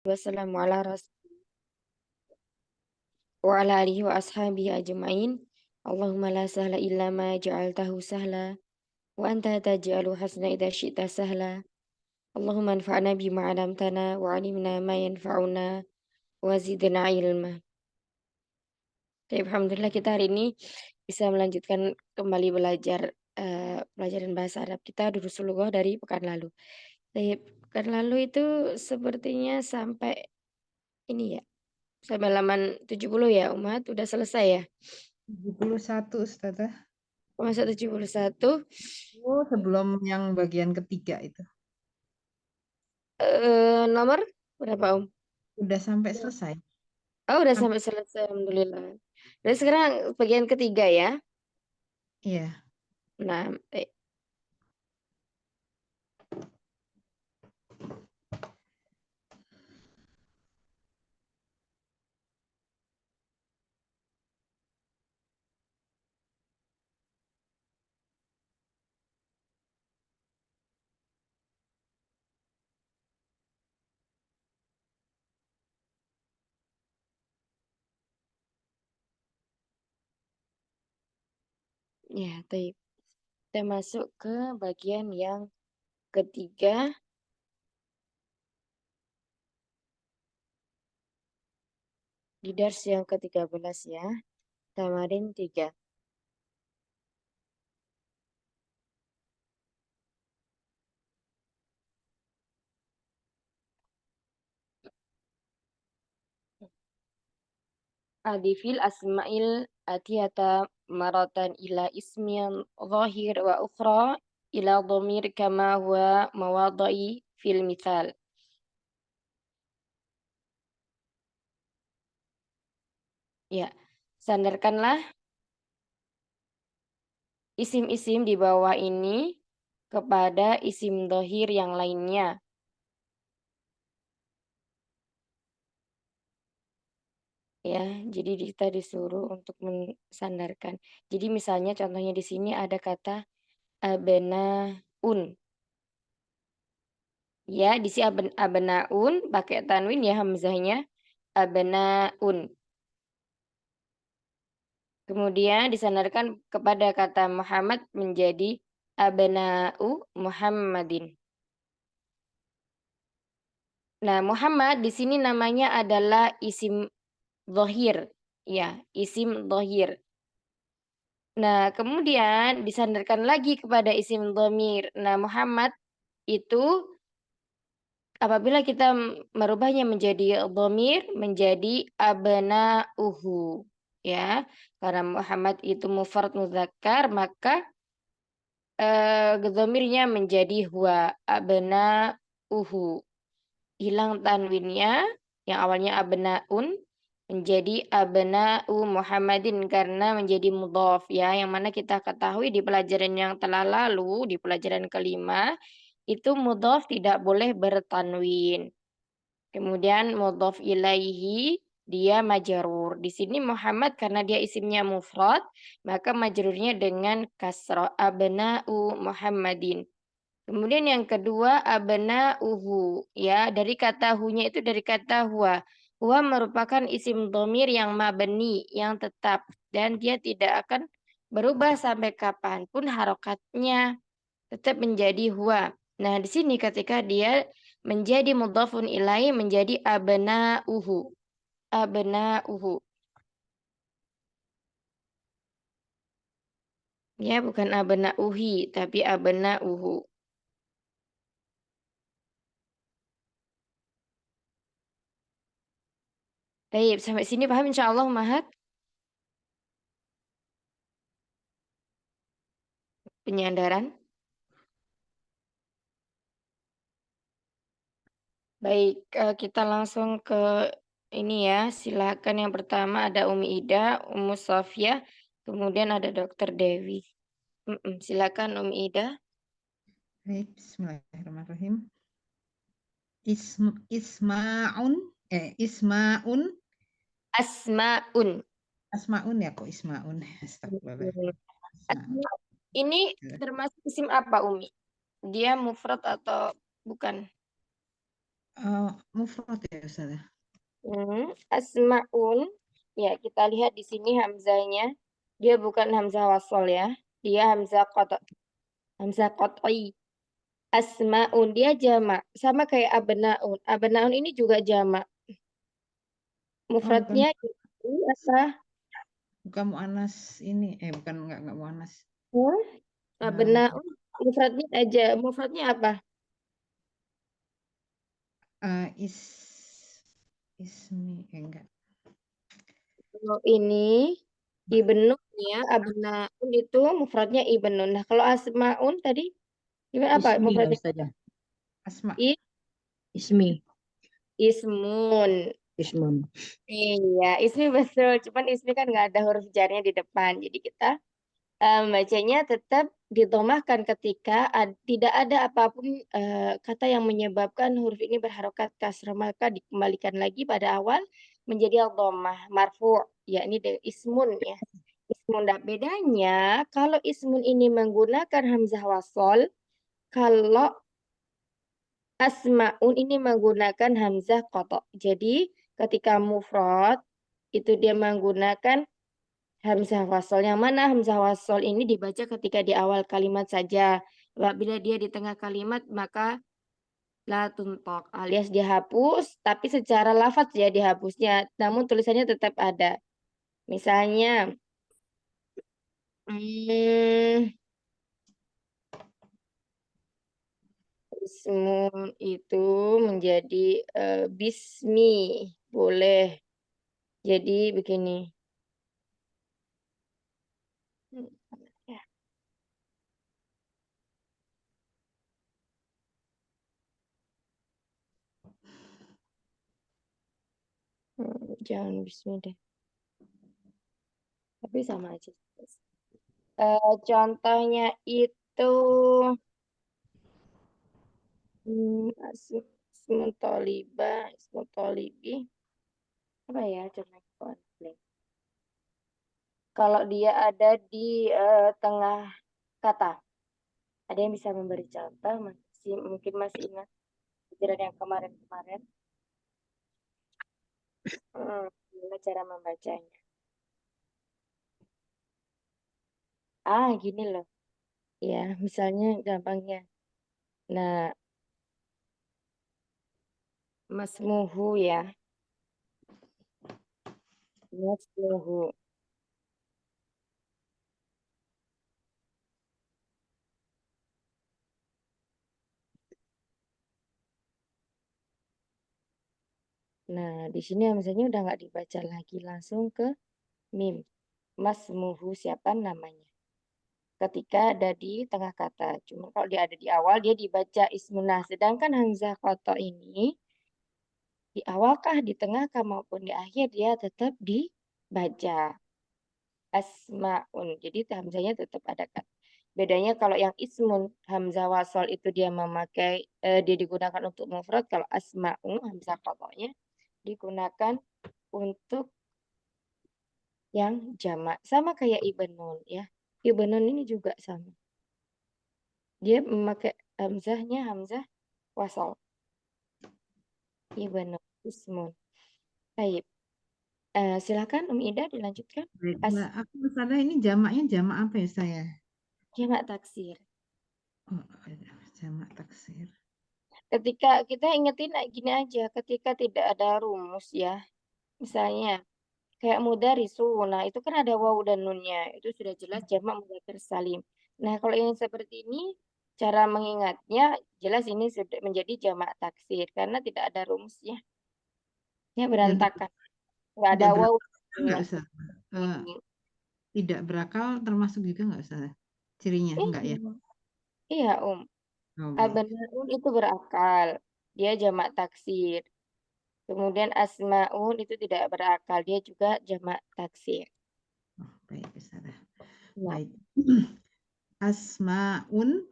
Wassalamu ala rasul wa ala alihi wa ashabihi ajma'in. Allahumma la sahla illa ma ja'altahu sahla wa anta taj'alu hasna idza syi'ta sahla. Allahumma anfa'na bima 'allamtana wa 'allimna ma yanfa'una wa zidna ilma. Baik, alhamdulillah kita hari ini bisa melanjutkan kembali belajar pelajaran bahasa Arab kita Durusul Lughah dari pekan lalu. Baik, pekan lalu itu sepertinya sampai ini ya, sampai halaman 70 ya, Umat? Udah selesai ya? 71 Ustazah. Masa 71, Oh, sebelum yang bagian ketiga itu. nomor berapa, Om? Udah sampai selesai. Oh, udah Ap- sampai selesai, alhamdulillah. Berarti sekarang bagian ketiga ya. Iya. Nah, ya, baik. Kita masuk ke bagian yang ketiga di dars yang ke-13 ya. Tamarin 3. Adifil asma'il atiyata maratan ila ismiyan zahir wa ukhra ila dhamir kama huwa mawadai fil mithal. Ya, sandarkanlah isim-isim di bawah ini kepada isim dohir yang lainnya. Ya, jadi kita disuruh untuk mensandarkan. Jadi misalnya contohnya di sini ada kata abenaun. Ya, di sini abenaun pakai tanwin ya hamzahnya abenaun. Kemudian disandarkan kepada kata Muhammad menjadi abenau Muhammadin. Nah, Muhammad di sini namanya adalah isim dhohir. Ya, isim dhohir. Nah, kemudian disandarkan lagi kepada isim dhamir. Nah, Muhammad itu apabila kita merubahnya menjadi dhamir, menjadi abna'uhu. Ya, karena Muhammad itu mufrad muzakkar, maka dhamirnya menjadi huwa abna'uhu. Hilang tanwinnya yang awalnya abnaun menjadi abna'u Muhammadin karena menjadi mudhaf ya, yang mana kita ketahui di pelajaran yang telah lalu di pelajaran kelima itu mudhaf tidak boleh bertanwin. Kemudian mudhaf ilaihi dia majrur. Di sini Muhammad karena dia isimnya mufrad, maka majrurnya dengan kasrah abna'u Muhammadin. Kemudian yang kedua abna'uhu ya, dari kata hunya itu dari kata huwa. Huwa merupakan isim dhamir yang mabni, yang tetap dan dia tidak akan berubah sampai kapanpun harokatnya tetap menjadi huwa. Nah, di sini ketika dia menjadi mudhafun ilaih menjadi abna'uhu. Abna'uhu. Ya, bukan abna'uhi tapi abna'uhu. Baik, sampai sini paham insyaallah Mahat? Penyandaran. Baik, kita langsung ke ini ya. Silakan yang pertama ada Umi Ida, Umu Sofia, kemudian ada Dokter Dewi. Silakan Umi Ida. Baik, bismillahirrahmanirrahim. Ismaun Asmaun. Asmaun ya kok Ismaun. Astagfirullah. Asmaun. Ini termasuk isim apa Umi? Dia mufrad atau bukan? Mufrad ya Ustaz. Asmaun. Ya, kita lihat di sini hamzanya. Dia bukan hamzah wasol ya. Dia hamzah qata. Hamzah qat'i. Asmaun dia jamak. Sama kayak abnaun. Abnaun ini juga jamak. Oh, bukan Mufradnya itu apa? bukan muannas ini. Bukan enggak muannas. Hmm? Um, Abnaun. Mufradnya aja. Mufradnya apa? is ismi enggak. Kalau ini ibnun ya. Abnaun itu mufradnya ibnun. Nah, kalau asmaun tadi gimana apa Ismi ya mufradnya? Ustazah. Asma. Ismi. Ismun. Ismun. Iya, ismi betul. Cuman ismi kan nggak ada huruf jarnya di depan. Jadi kita bacanya tetap ditomahkan ketika tidak ada apapun kata yang menyebabkan huruf ini berharokat kasrah. Maka dikembalikan lagi pada awal menjadi dhammah marfu, yakni ismun ya. Ismun. Nah, bedanya kalau ismun ini menggunakan hamzah wasol, kalau asmaun ini menggunakan hamzah qata. Jadi ketika mufrad itu dia menggunakan hamzah wasol. Yang mana hamzah wasol ini dibaca ketika di awal kalimat saja. Apabila dia di tengah kalimat maka la tuntok alias dihapus, tapi secara lafaz ya dihapusnya. Namun tulisannya tetap ada. Misalnya, hmm, ismun itu menjadi bismi. Boleh. Jadi begini. Ya, jangan bismi deh. Tapi sama aja. Contohnya itu ismun toliba, ismun tolibi. Apa ya? Coba konflik. Kalau dia ada di tengah kata. Ada yang bisa memberi contoh? Mungkin masih ingat pelajaran yang kemarin-kemarin. Gimana cara membacanya? Gini loh. Ya, misalnya gampangnya. Nah, masmuhu ya. Masmuhu. Nah, di sini misalnya udah nggak dibaca lagi. Langsung ke mim. Masmuhu siapa namanya. Ketika ada di tengah kata. Cuma kalau dia ada di awal, dia dibaca ismunah. Sedangkan hamzah koto ini, di awal kah, di tengah kah, maupun di akhir, dia tetap dibaca. Asma'un. Jadi hamzahnya tetap ada kan. Bedanya kalau yang ismun, hamzah wasol itu dia memakai, dia digunakan untuk mufrad. Kalau asma'un, hamzah kotonya digunakan untuk yang jamak. Sama kayak ibnun ya. Ibnun ini juga sama. Dia memakai hamzahnya hamzah wasal. Ibnun ismun. Baik. Silakan Ida dilanjutkan. Baik. Nah, aku misalnya ini jamaknya jamak apa ya saya? Jamak taksir. Oh, jamak taksir. Ketika kita ingetin gini aja, ketika tidak ada rumus ya, misalnya kayak mudarisu, nah itu kan ada waw dan nunnya, itu sudah jelas jamak mudzakkar salim. Nah kalau yang seperti ini, cara mengingatnya jelas ini sudah menjadi jamak taksir karena tidak ada rumusnya, ya Dan berantakan, nggak ada tidak waw. berakal nggak usah. Tidak berakal termasuk juga nggak usah. Cirinya enggak ya? Iya, Oh, baik. Abnaun itu berakal, dia jamak taksir. Kemudian asmaun itu tidak berakal, dia juga jamak taksir. Oh, baik, Ustazah. Nah, Baik. Asmaun,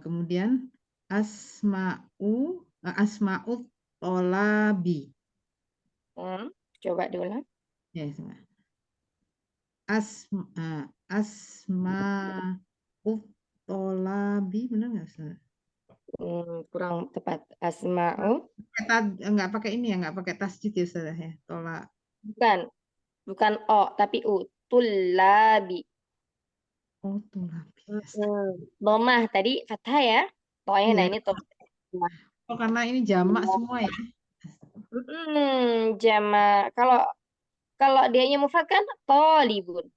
kemudian asma'ut tolabi. coba diulang. Ya, asma'ut tolabi, benar nggak Ustazah? Kurang tepat. Asma'u. Nggak pakai ini ya, nggak pakai tasjid ya Ustazah ya. Tolak. Bukan o, tapi u. Tullabi. Oh, tulabi. Domah tadi fathah ya. Pokoknya nah Iya. ini domah. Oh, karena ini jamak semua ya. Jama. Kalau dianya mufrad kan tolibun.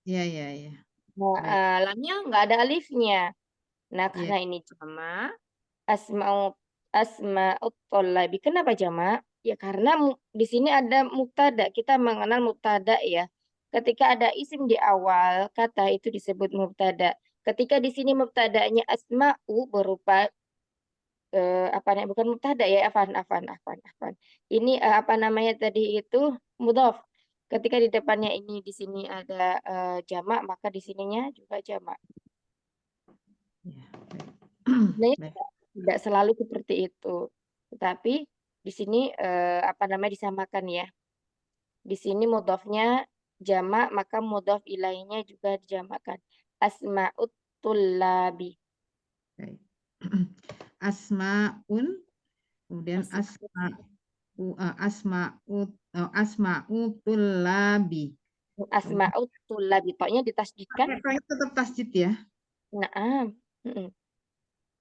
Iya, iya, iya. Nah, Baik. lamnya nggak ada alifnya. Nah, Iya. karena ini jama, asma'ut tholabi. Kenapa jama? Ya karena di sini ada mubtada. Kita mengenal mubtada ya. Ketika ada isim di awal kata itu disebut mubtada. Ketika di sini mubtadanya asma'u berupa apa namanya, bukan mubtada ya, afan. Ini apa namanya tadi itu mudhof. Ketika di depannya ini di sini ada jamak, maka di sininya juga jamak. Iya, baik. Sebenarnya Baik. tidak selalu seperti itu. Tetapi di sini apa namanya disamakan ya. Di sini mudhofnya jamak, maka mudhof ilaihinya juga dijamakkan. Asma'ut tullabi. Baik. Asmaun, kemudian asma'utul labi. Asma'ut tullabi. Pokoknya ditasdidkan. Pakai tetap tasjid ya. Nah,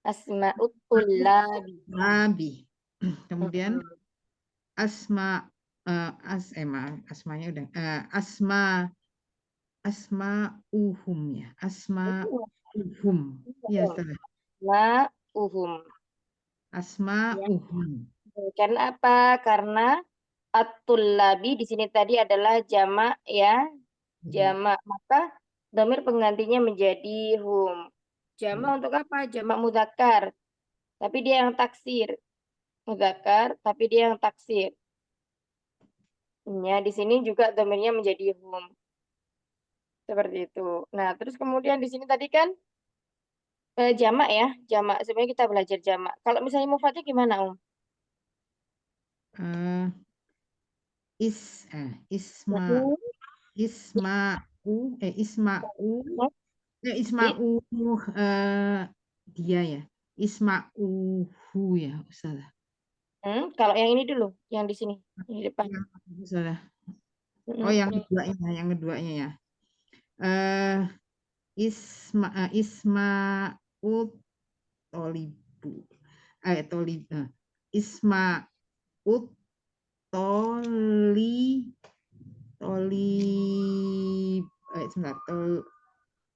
asma'ut tullabi. Labi. Kemudian asmanya udah asma'uhum ya. Asma'uhum. Ya, Ustazah. Asma'uhum. Asma'uhum. Karena apa? Karena at-tullabi di sini tadi adalah jamak ya, jamak. Maka dhamir penggantinya menjadi hum. Jamak untuk apa? Jamak mudzakkar. Tapi dia yang taksir. Mudzakkar, tapi dia yang taksir. Ya, di sini juga dhamirnya menjadi hum. Seperti itu. Nah, terus kemudian di sini tadi kan jamak ya, jamak. Sebenarnya kita belajar jamak. Kalau misalnya mufradnya gimana, Om? Isma'u dia ya. Isma'uhu ya, Ustazah. Kalau yang ini dulu, yang di sini, di depan. Ustazah. Oh, yang keduanya ya. Isma'ut tolibu. Isma'ut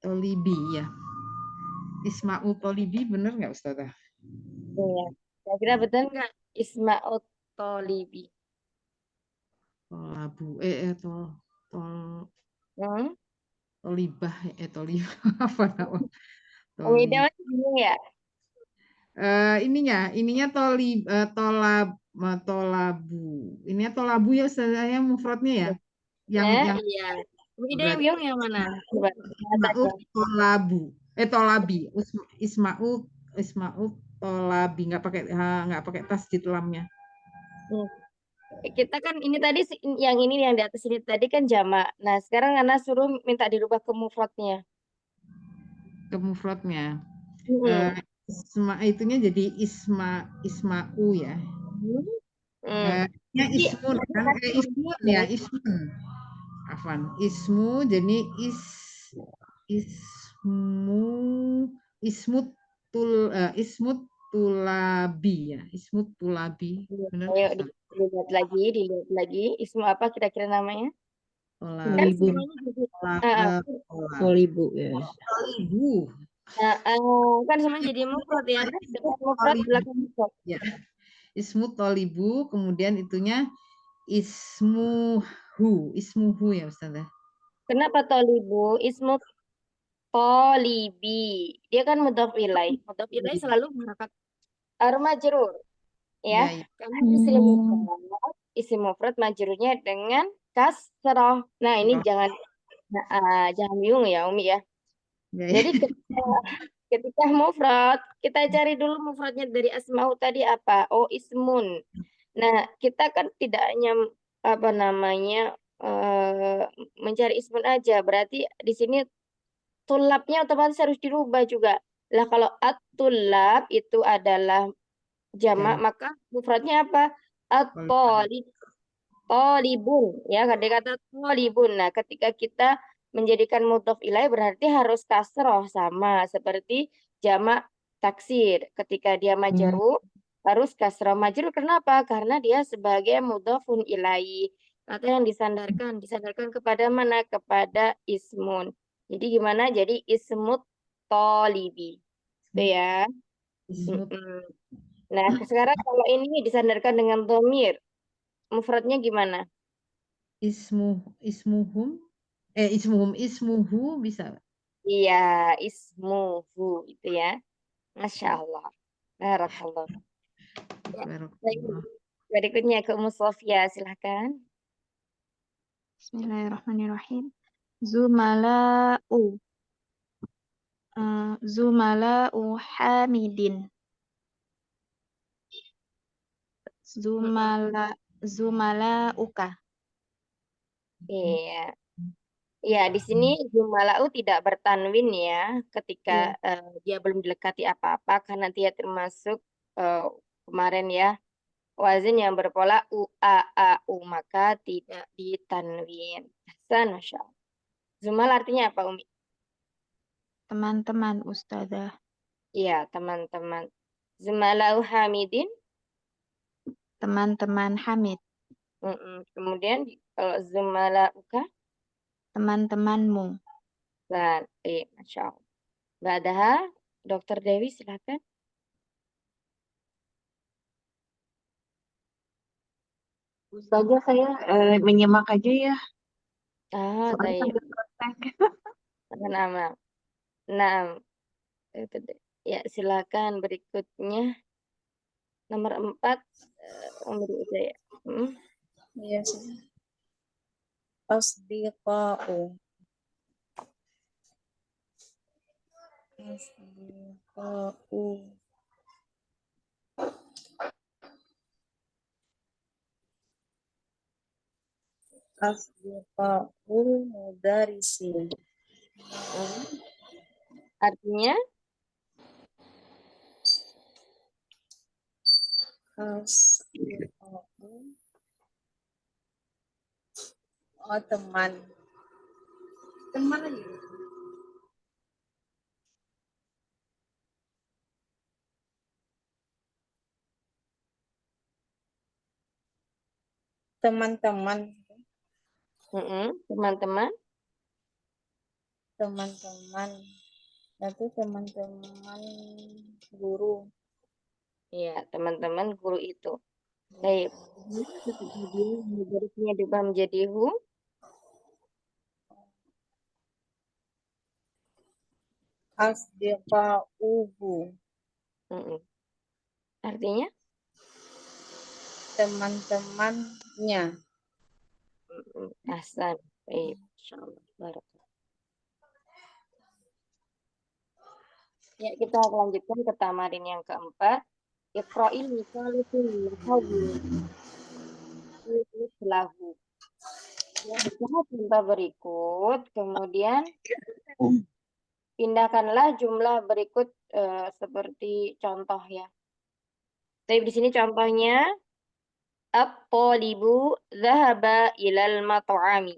tolibi ya. Isma'ut tolibi bener nggak Ustazah? Iya. Kira-kira betul nggak? Isma'ut Tholibi. Tolabu tolibah tolibah apa nama? Beda masih bingung ya? Ininya tolabu. Ininya tolabu ya Ustazah mufradnya ya. Yang Iya. Beda yang berarti bingung yang mana? Coba. Isma'ut tolabu. Tolabi. Isma'ut tolabi nggak pakai tasjid lamnya. Kita kan ini tadi yang di atas ini tadi kan jamak. Nah, sekarang Ana suruh minta dirubah ke mufradnya. Ke mufradnya. Itunya jadi isma'u ya. Ismun kan? Ismun ya, ismun. Afwan. Ismu jadi ismut tulabi ya. Ismut tulabi. Benar? Ayo dilihat lagi. Ismu apa kira-kira namanya? Tolibu. Tolibu ya. Tolibu. Kan semuanya jadi mufrad ya. Depan mufrad, belakang mufrad. Ya. Ismu tolibu, kemudian itunya ismuhu ya Ustazah. Kenapa tolibu? Ismu tolibi. Dia kan mudhof ilaih. Mudhof ilaih selalu mengangkat majrur. Ya. Karena isim mufrad majrurnya dengan kasroh. Nah, ini jangan bingung ya, Umi ya. Jadi ketika mufrad, kita cari dulu mufradnya dari asma'u tadi apa? Oh, ismun. Nah, kita kan tidak hanya apa namanya mencari ismun aja. Berarti di sini tulapnya otomatis harus dirubah juga. Lah kalau at-tullab itu adalah jamak, Jam. maka mufradnya apa? At-talib. Tolibun, ya kata tolibun. Nah, ketika kita menjadikan mudhof ilaih berarti harus kasroh sama seperti jamak taksir. Ketika dia majrur harus kasroh. Majrur kenapa? Karena dia sebagai mudhofun ilaih. Atau yang disandarkan kepada mana? Kepada ismun. Jadi gimana? Jadi ismut tolibi. Itu ya. Ismut Mm-mm. Nah, sekarang kalau ini disandarkan dengan domir, mufradnya gimana? ismuhum ismuhu bisa. Iya, ismuhu itu ya. Masya Allah. Barakallah. Ya, baik. Barakallah. Berikutnya ke Umu Sofia, silahkan. Bismillahirrahmanirrahim. Zumala'u. Zumala'u Hamidin. Zumala'uka. Iya. Ya, di sini jumalau tidak bertanwin ya, ketika dia belum dilekati apa-apa karena dia termasuk kemarin ya wazin yang berpola u a a u, maka tidak ditanwin. Hasan, masya Allah. Zumal artinya apa, Umi? Teman-teman Ustazah. Iya, teman-teman. Zumalau Hamidin. Teman-teman Hamid. Kemudian kalau zumalauka, Teman-temanmu. dan masya Allah. Ba'daha, Dokter Dewi silakan. Ustazah saya menyimak aja ya. Ah, Soalnya tayyib. sambil praktek. Nama. Nah, ya silakan berikutnya nomor 4 Umi Ujaya. Iya sih. Asdiqa'u. Asdiqa'u. Asdiqa'ul mudarisin. Artinya Asdiqa'u. Oh, teman. Teman aja. Teman-teman. teman-teman. Teman-teman. Itu teman-teman guru. Ya, teman-teman guru itu. Baik. Ketika dia mudariknya diubah menjadi hu, Asdiqa'uhu. artinya Teman-temannya. Hasan. Baik, insyaallah. Barakallah. Ya, kita lanjutkan ke tamarin yang keempat. Iqra'il misalul lahu. Ya, bacalah contoh berikut, kemudian pindahkanlah jumlah berikut seperti contoh ya. Tapi di sini contohnya at-talibu dhahaba ilal mat'ami.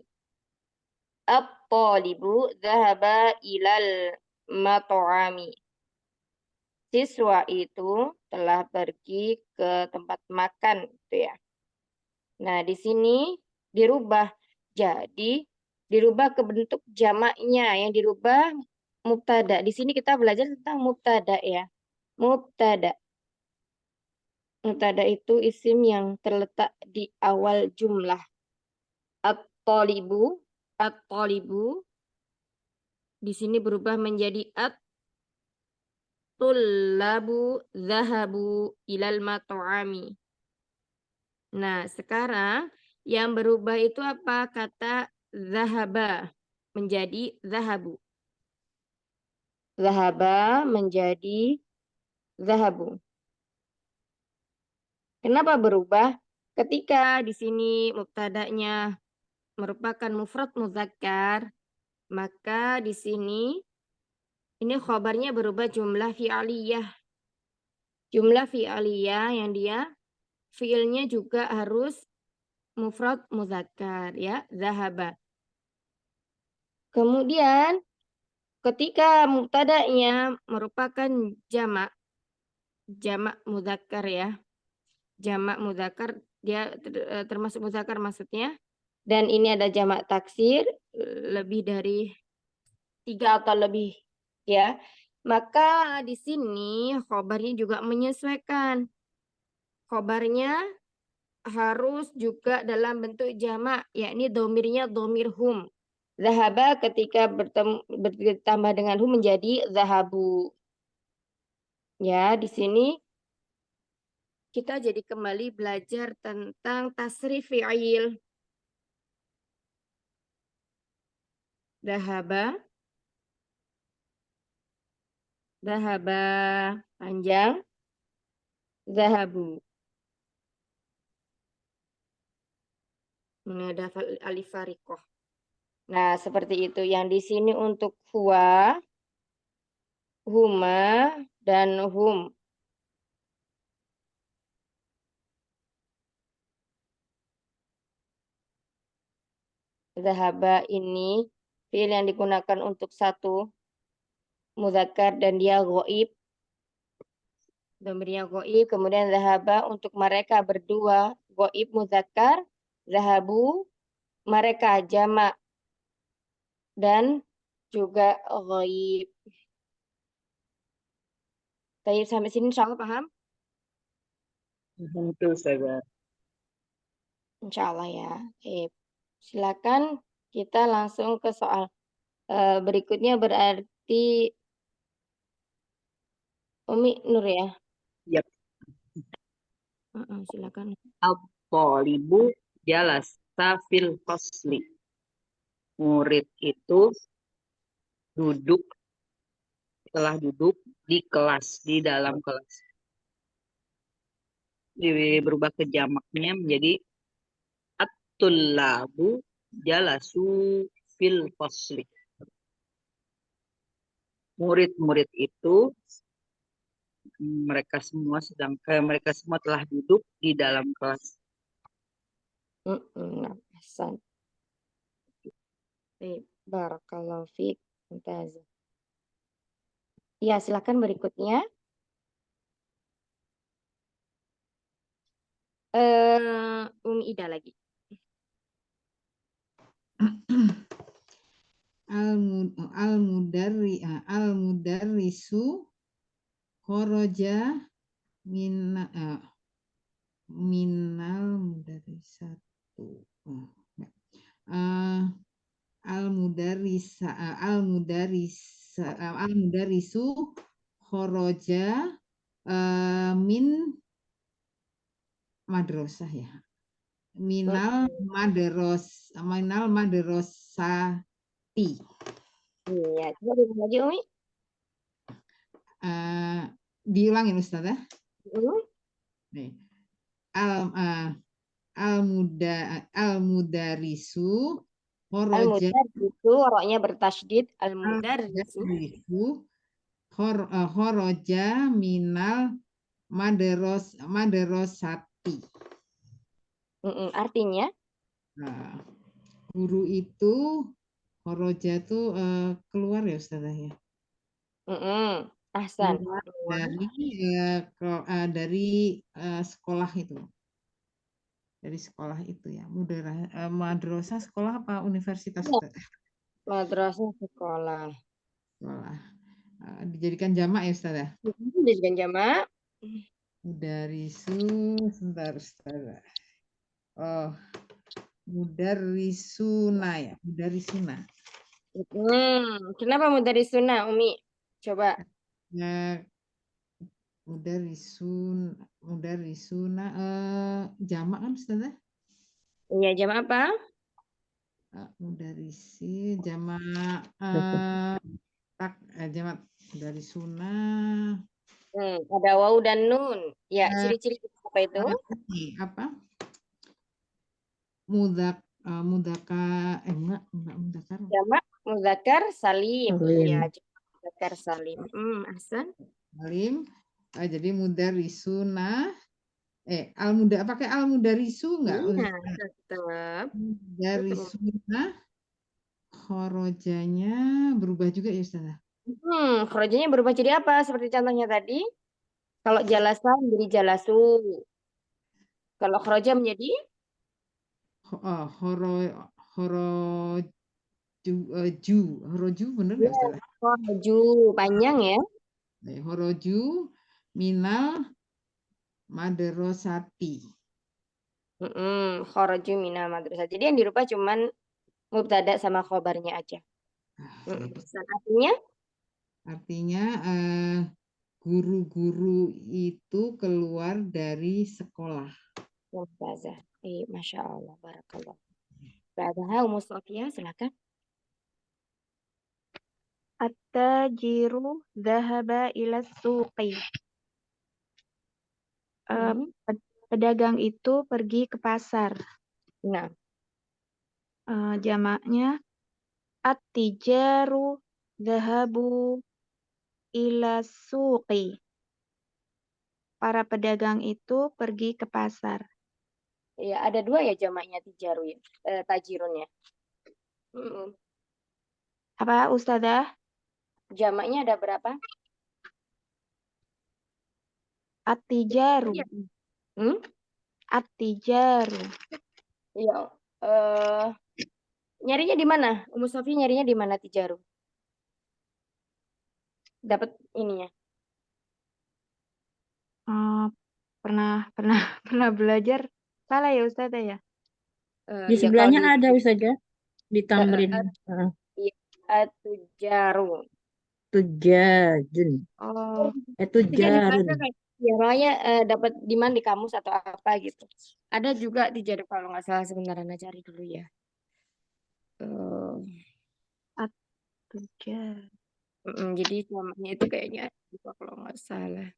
At-talibu dhahaba ilal mat'ami. Siswa itu telah pergi ke tempat makan, gitu ya. Nah, di sini dirubah. Jadi, dirubah ke bentuk jamaknya. Yang dirubah mubtada. Di sini kita belajar tentang mubtada ya. Mubtada. Mubtada itu isim yang terletak di awal jumlah. At-talibu. At-talibu. Di sini berubah menjadi at-tullabu zahabu ilal mat'ami. Nah, sekarang yang berubah itu apa? Kata zahaba menjadi zahabu. Zahaba menjadi zahabu. Kenapa berubah? Ketika di sini mubtada'nya merupakan mufrad muzakkar, maka di sini Ini khobarnya berubah jumlah fi'aliyah. Jumlah fi'aliyah yang dia fiilnya juga harus mufrad muzakkar ya, zahaba. Kemudian ketika mubtada'nya merupakan jamak muzakkar ya. Jamak muzakkar dia termasuk muzakkar maksudnya. Dan ini ada jamak taksir lebih dari 3 atau lebih ya. Maka di sini khobarnya juga menyesuaikan. Khobarnya harus juga dalam bentuk jamak, yakni domirnya domir hum. Zahaba ketika bertambah dengan hum menjadi zahabu. Ya, di sini kita jadi kembali belajar tentang tasrif fi'il. Zahaba. Zahaba panjang. Zahabu. Ini ada alif farikoh. Nah, seperti itu. Yang di sini untuk huwa, huma, dan hum. Zahaba ini fiil yang digunakan untuk satu muzakkar dan dia ghaib. Domirnya ghaib. Kemudian zahaba untuk mereka berdua ghaib muzakkar. Zahabu mereka jamak dan juga ghaib. Baik, sampai sini insya Allah paham? Betul, Ustazah. Insya Allah ya. Oke. Silakan kita langsung ke soal berikutnya, berarti Umi Nur ya. Yap. Silakan. Al-Thalibu jalasa fil fasli. Murid itu telah duduk di kelas, di dalam kelas. Berubah ke jamaknya menjadi at-tullabu jalasu fil fasli. Murid-murid itu mereka semua telah duduk di dalam kelas. Hasan. Baik, barakallahu fiik. Mumtaz. Ya, silakan berikutnya. Umi Ida lagi. Al-mudarrisu kharaja minal mudarrisatu. Al-mudarrisu kharaja min madrasah ya. Minal madrasati. Iya, coba diulang lagi Umi. Diulangin Ustazah. Nih. Al-mudarisu kharaja Al-mudarrisu roknya bertasydid, al-mudarrisu kharaja minal madrasati. Artinya Guru itu kharaja itu keluar ya Ustazah ya. Ahsan. Dari sekolah itu. Dari sekolah itu ya. Madrasah sekolah apa universitas? Madrasah sekolah. Sekolah. Dijadikan jamak ya Ustazah? Dijadikan jamak. Mudarisu, sebentar Ustazah. Oh, mudarisuna ya, mudarisuna. Kenapa mudarisuna, Umi? Coba. Mudarisuna jamak kan Ustazah? Iya, jamak apa? Mudarisi jamak jamak mudarisuna. Ada waw dan nun. Ya, ciri-ciri apa itu? Apa? Mudakar. Jamak muzakkar salim. Ya, Zakar salim. Ahsan. Salim. Jadi mudarisuna. Pakai al-mudarisu enggak? Iya, tetap. Mudarisuna. Khorojanya berubah juga ya Ustazah? Khrojanya berubah jadi apa? Seperti contohnya tadi. Kalau jalasa menjadi jalasu. Kalau khroja menjadi Horoju bener nggak Ustazah? khroju. Panjang ya. Horoju minal madrasati. Khoroju minal madrasah. Jadi yang dirubah cuman mubtada sama khobarnya aja. Artinya Artinya guru-guru itu keluar dari sekolah. mubtada. Masya Allah, barakallah. Ba'daha Ummu Sofia, silakan. At-tajiru dhahaba ila suqi. Pedagang itu pergi ke pasar. Nah, Jamaknya at-tijaru dhahabu ila suqi. Para pedagang itu pergi ke pasar. ya ada dua ya jamaknya tijaru ya, tajirun ya. Apa Ustazah? Jamaknya ada berapa? At-tijaru. At-tijaru. Iya. Nyarinya di mana? Ummu Sofi nyarinya di mana tijaru? Dapat ininya. Pernah belajar. Salah ya Ustazah ya? Di Ya, sebelahnya kalau ada Ustazah. Di tamrin. At-tujaru. Tujajun. Oh, Tujarun. Ya, makanya dapat di mana di kamus atau apa gitu. Ada juga tijaru kalau nggak salah, sebentar Anda cari dulu ya. tujar. Jadi namanya itu kayaknya juga kalau nggak salah.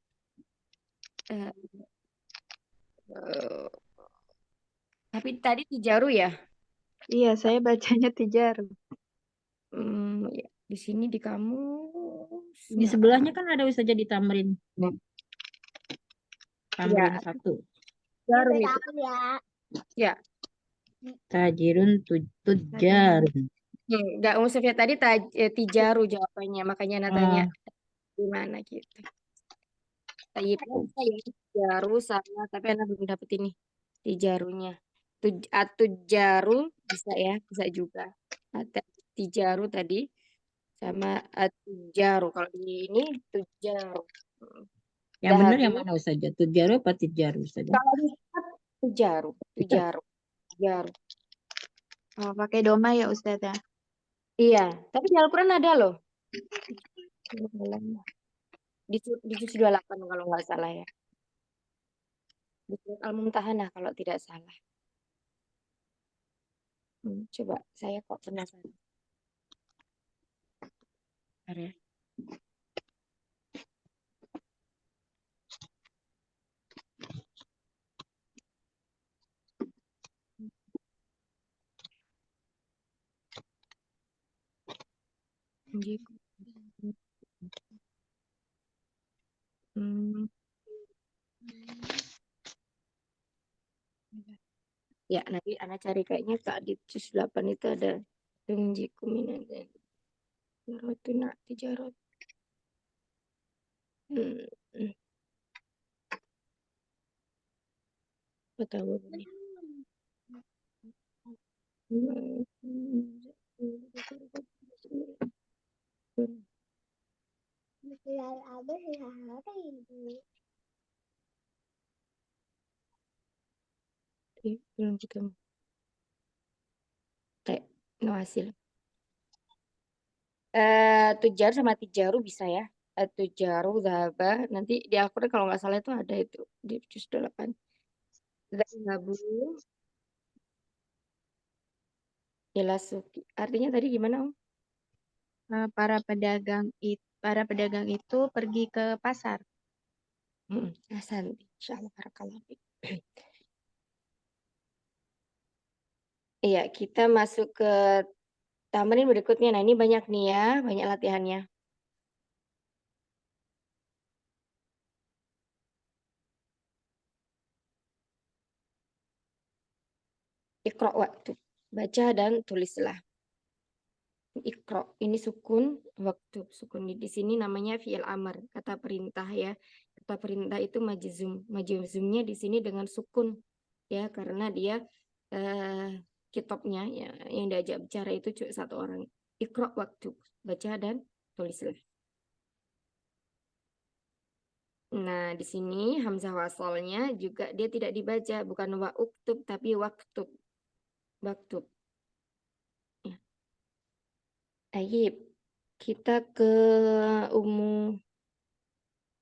Tapi tadi tijaru ya. Iya, saya bacanya tijaru. Ya, di sini di kamus. Di sebelahnya kan ada Ustazah di tamrin. Tamrin 1. Tijaru itu. Ya. Tajirun tujarun. Enggak, Ummu Sofia tadi tijaru jawabannya, makanya natanya di mana gitu. Saya tijaru sama, tapi Anda belum dapet ini tijarunya. Atujaru bisa ya, bisa juga. Tijaru tadi sama atujaru. Kalau di ini tujaru. Yang benar yang mana Ustazah? Tujaru apa tijaru Ustazah? Kalau di tujaru, tujaru. Oh, pakai doma ya Ustazah? Iya, tapi di Al-Quran ada loh. Di juz 28 kalau nggak salah ya. Di surat Al-Mumtahanah kalau tidak salah. Coba saya kok penasaran. Ya. Ya, nanti Ana cari kayaknya di juz 8 itu ada tunjiku minatan. Rotuna tijarot. Tahu ini. Belum juga. No hasil. Tujar sama tijaru bisa ya. Tujaru, zahaba. Nanti di Al-Quran kalau nggak salah itu ada itu. Di juz 8. Zahabu. Ilasuki. Artinya tadi gimana, Om? Para pedagang itu pergi ke pasar. Hasan. Insyaallah barakallahu fiik. Iya, kita masuk ke tamrin berikutnya. Nah, ini banyak nih ya, banyak latihannya. Iqra waktu. Baca dan tulislah. Iqra. Ini sukun waktu. Sukun di sini namanya fi'il amr, kata perintah ya. Kata perintah itu majzum. Majzumnya di sini dengan sukun ya, karena dia kitabnya ya, yang diajak bicara itu cuma satu orang. Iqra waktu. Baca dan tulislah. Nah, di sini hamzah wasalnya juga dia tidak dibaca, bukan wa uktub tapi waktub. Waktub. Ya. Tayyib. Kita ke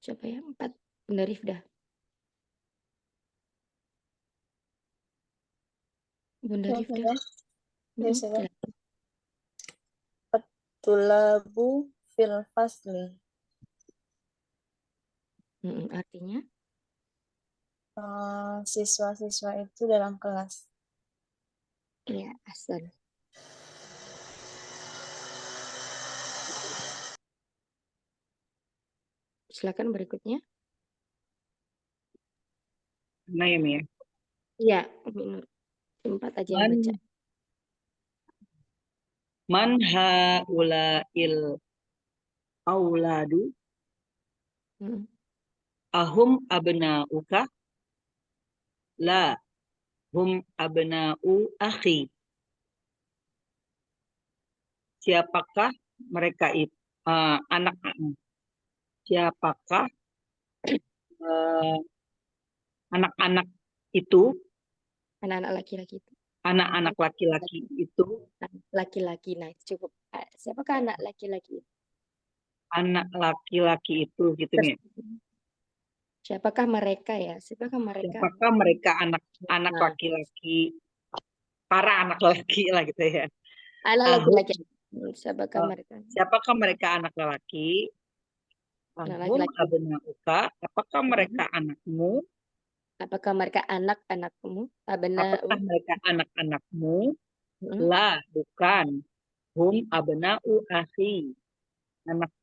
siapa ya? 4. Bunda Rifdah. Bunda Ya, Rifdah. sudah. Ya, sudah. Silakan. Tulabu fil fasli. Artinya? Siswa-siswa itu dalam kelas. Ya, asal. Silakan berikutnya. Nah, ya, Mi, ya. Iya, Umi Nur. 4 aja yang baca. Man haula'il auladu Mm. ahum abna'uka la hum abna'u akhi. Siapakah mereka itu anak-anak? Siapakah anak-anak itu? Anak-anak laki-laki itu. Anak-anak laki-laki itu, Laki-laki. Nah, cukup. Siapakah anak laki-laki itu? anak laki-laki itu gitu ya. Siapakah mereka ya? Siapakah mereka? Siapakah mereka anak Nah. laki-laki, para anak laki lah gitu ya. Anak Ahum, laki-laki. Siapakah mereka? siapakah mereka anak laki? Anak Ahum laki-laki. abna'uka, apakah mereka anakmu? Apakah mereka anak-anakmu? Apakah mereka anak-anakmu? Mm. La, bukan. Hum abna'u akhi.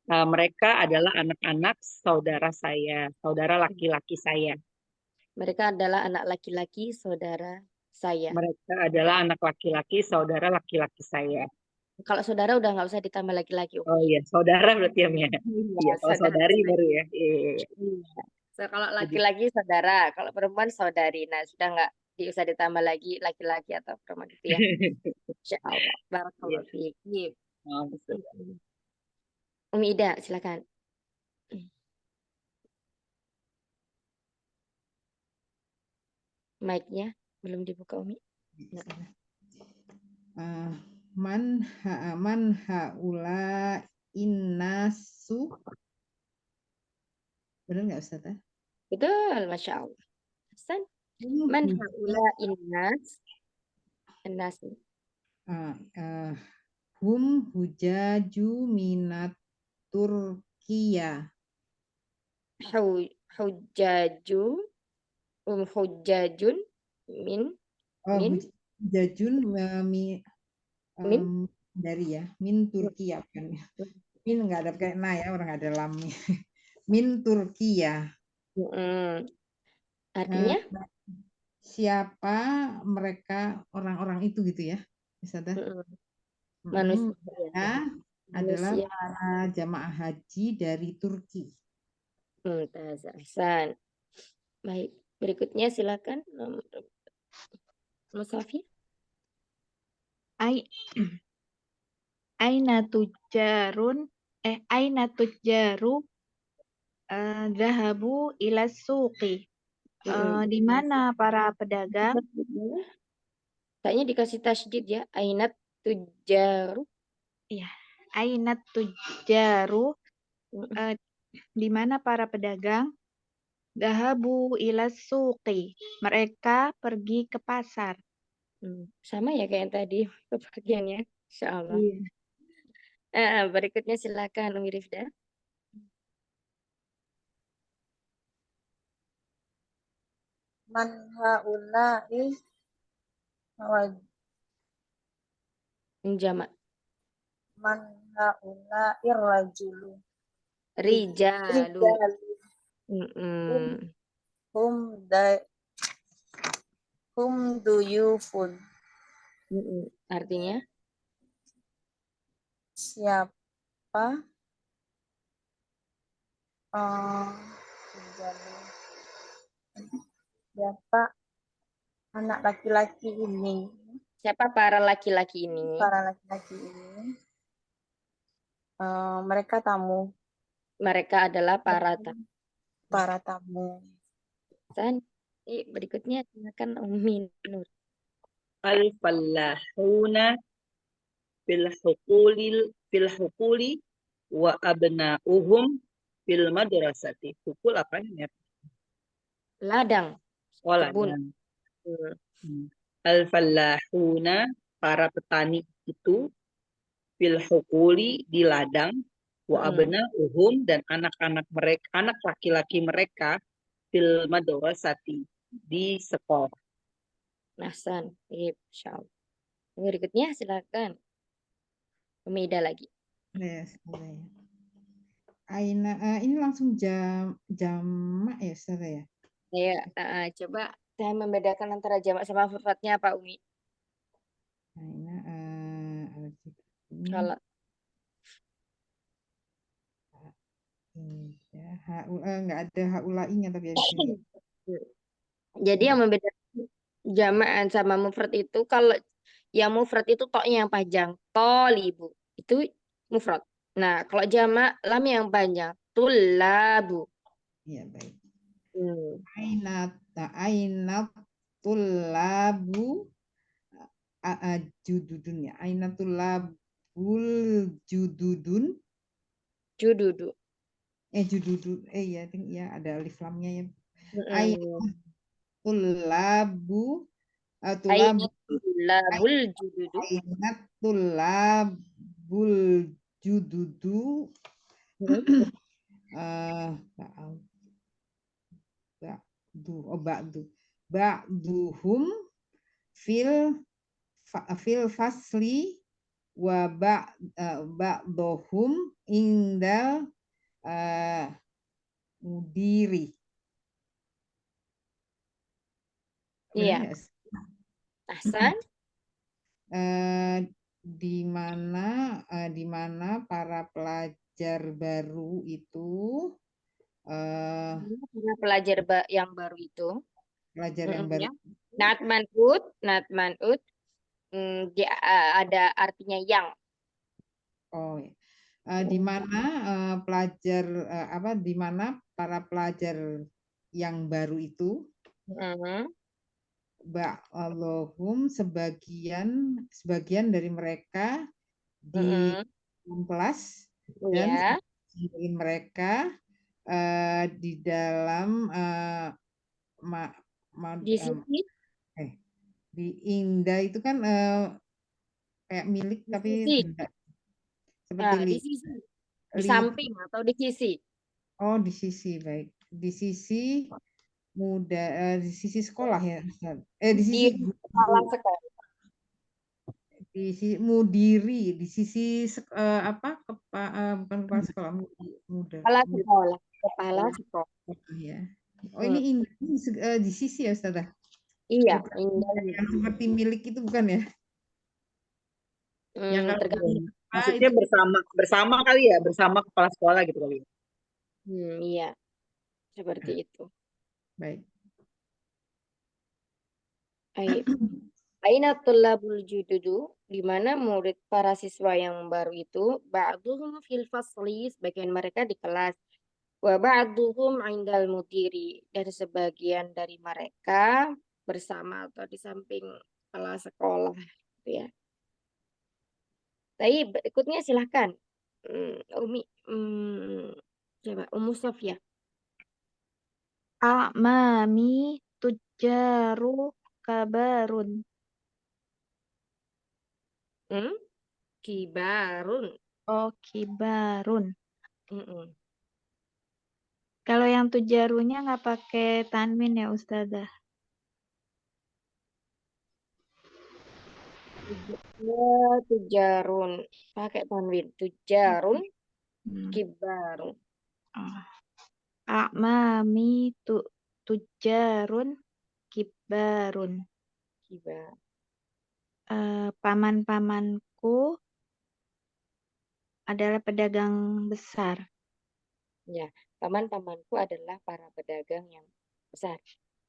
Mereka adalah anak-anak saudara saya, saudara laki-laki saya. Mereka adalah anak laki-laki saudara saya. Mereka adalah anak laki-laki saudara laki-laki saya. Kalau saudara udah nggak usah ditambah laki-laki. Oh iya, saudara berarti ya, Mia. Iya, kalau saudari baru ya. Iya. So, kalau laki-laki saudara, kalau perempuan saudari. Nah, sudah nggak usah ditambah lagi laki-laki atau perempuan itu ya. Insya Allah. Barakallahu fiik. Umi Ida, silakan. Mic-nya belum dibuka, Umi. Man haula innasu. Benar nggak Ustazah? Betul, Masya Allah. Hasan. Man haula innas. Innas. Hum hujaju minat Turkiya. Hujajun min Hujajun dari ya, min Turkiya kan. Min nggak ada kayak na ya, orang ada lam. Min Turkiya. Artinya? Siapa mereka orang-orang itu gitu ya, Ustazah? Manusia adalah para jamaah haji dari Turki. Hasan. Baik, berikutnya silakan Musafi. Aina tujaru zahabu ila suqi. Di mana para pedagang? Kayaknya dikasih tasydid ya. Ainat tujaru. Iya, ainat tujaru. Di mana para pedagang? Zahabu ila suqi. Mereka pergi ke pasar. Sama ya kayak yang tadi kebagiannya. Insyaallah. Iya. Berikutnya silakan Umi Rifda. Man haula'i Jamak. Man haula'i rajulu. Rijalu. Hum duyufun. Artinya siapa tujalun. Siapa anak laki-laki ini, siapa para laki-laki ini? para laki-laki ini, mereka tamu, Mereka adalah para tamu. para tamu. Berikutnya silakan Umi Nur. Al-fallahuna fil hukuli wa abna'uhum fil madrasati. Hukul apa ini? Ladang, Sekolah. kebun. Al-fallahuna, para petani itu, fil hukuli, di ladang, wa abna'uhum, dan anak-anak mereka, anak laki-laki mereka, fil madrasati, di sekolah. Nasan, insyaallah. Berikutnya silakan. Umi Ida lagi. Yes, boleh. Aina, ini langsung jamak ya, Ustazah ya? Ya, coba saya membedakan antara jamak sama mufradnya apa Umi? Aina, Kalau nggak ada haulainya tapi ya di sini. jadi yang membedakan jamak sama mufrad itu kalau yang mufrad itu toknya yang panjang, tolibu itu mufrad. Nah, kalau jamak lam yang panjang, tulabu. Iya, baik. Hmm. Aina tulabu jududun ya. Aina tulabul jududun. Jududu. Jududu. Ya ada alif lamnya ya. Aina tulabu Aina tulabul jududu. Aina tulabul jududu. Ba'duhum fil fasli wa ba'duhum indal mudiri. Iya. Ahsan. Di mana para pelajar baru itu pelajar yang baru itu pelajar yang baru not man'ut dia ada artinya yang. Di mana pelajar di mana para pelajar yang baru itu ba'dhum sebagian dari mereka di kelas dan sebagian mereka di dalam di sisi di indah itu kan kayak milik di tapi sisi. seperti di sisi, di samping atau di sisi. Di sisi, baik. Di sisi di sisi sekolah ya, Ustaz. Di sisi kepala sekolah. Di sisi mudiri, di sisi bukan kepala sekolah, kepala sekolah. Ya. Ini indah di sisi ya, Ustazah? Iya, yang seperti milik itu bukan ya? Yang maksudnya bersama kali ya, bersama kepala sekolah gitu kali. Iya, seperti itu. Baik. Aina tullabul jududu, di mana murid para siswa yang baru itu, ba'duhum fil fasli, sebagian mereka di kelas, wa ba'duhum indal mudiri, dan sebagian dari mereka bersama atau di samping kepala sekolah, gitu ya. Tapi berikutnya silahkan, Umi, coba Ummu Sofia. A'mami tujaru kabarun. Kibarun. Kibarun. Kalau yang tujarunya nggak pakai tanwin ya, Ustazah? Tujarun. Pakai tanwin. Tujarun. Kibarun. A'mami tujarun kibarun. paman-pamanku adalah pedagang besar. Ya, paman-pamanku adalah para pedagang yang besar.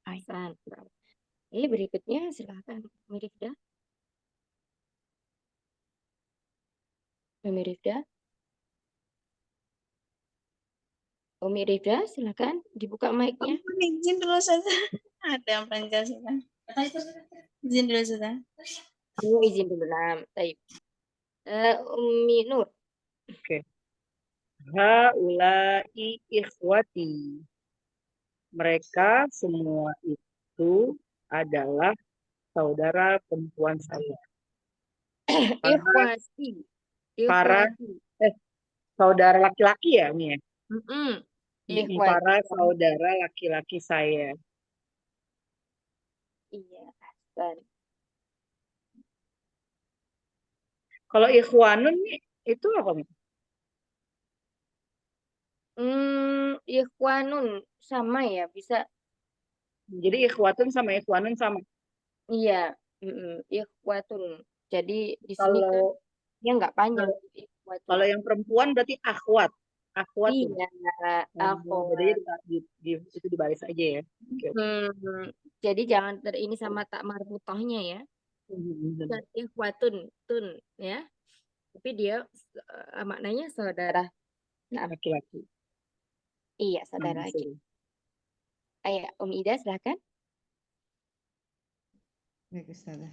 Ahsan. Ini berikutnya silakan Mirifda. Mirifda. Mirifda, silakan dibuka mic-nya. Izin dulu saja. Ada yang Pancasila. Izin dulu saja. Oh, izin dulu Nam. Baik. Umi Nur. Oke. Haulai ikhwati. Mereka semua itu adalah saudara perempuan saya. Para, Ikhwati. para Ikhwati. saudara laki-laki ya, Mia? Mm-mm. Para Ikhwati. saudara laki-laki saya. Iya, ahsan. Kalau ikhwanun nih, itu apa, Mia? Ikhwanun sama ya, bisa. Jadi ikhwatun sama ikhwanun sama. Iya, ikhwatun. Jadi di sini kan Kalau ya nggak panjang. Ikhwatun. kalau yang perempuan berarti akhwat. Akhwatun. Iya, Bedanya itu di baris aja ya. Oke. jadi jangan ini sama tak marbutohnya ya. Dan ikhwatun, tun ya. Tapi dia maknanya saudara. Laki-laki. Iya, saudara laki. Ayo, Ida silakan. Baik, Ustazah.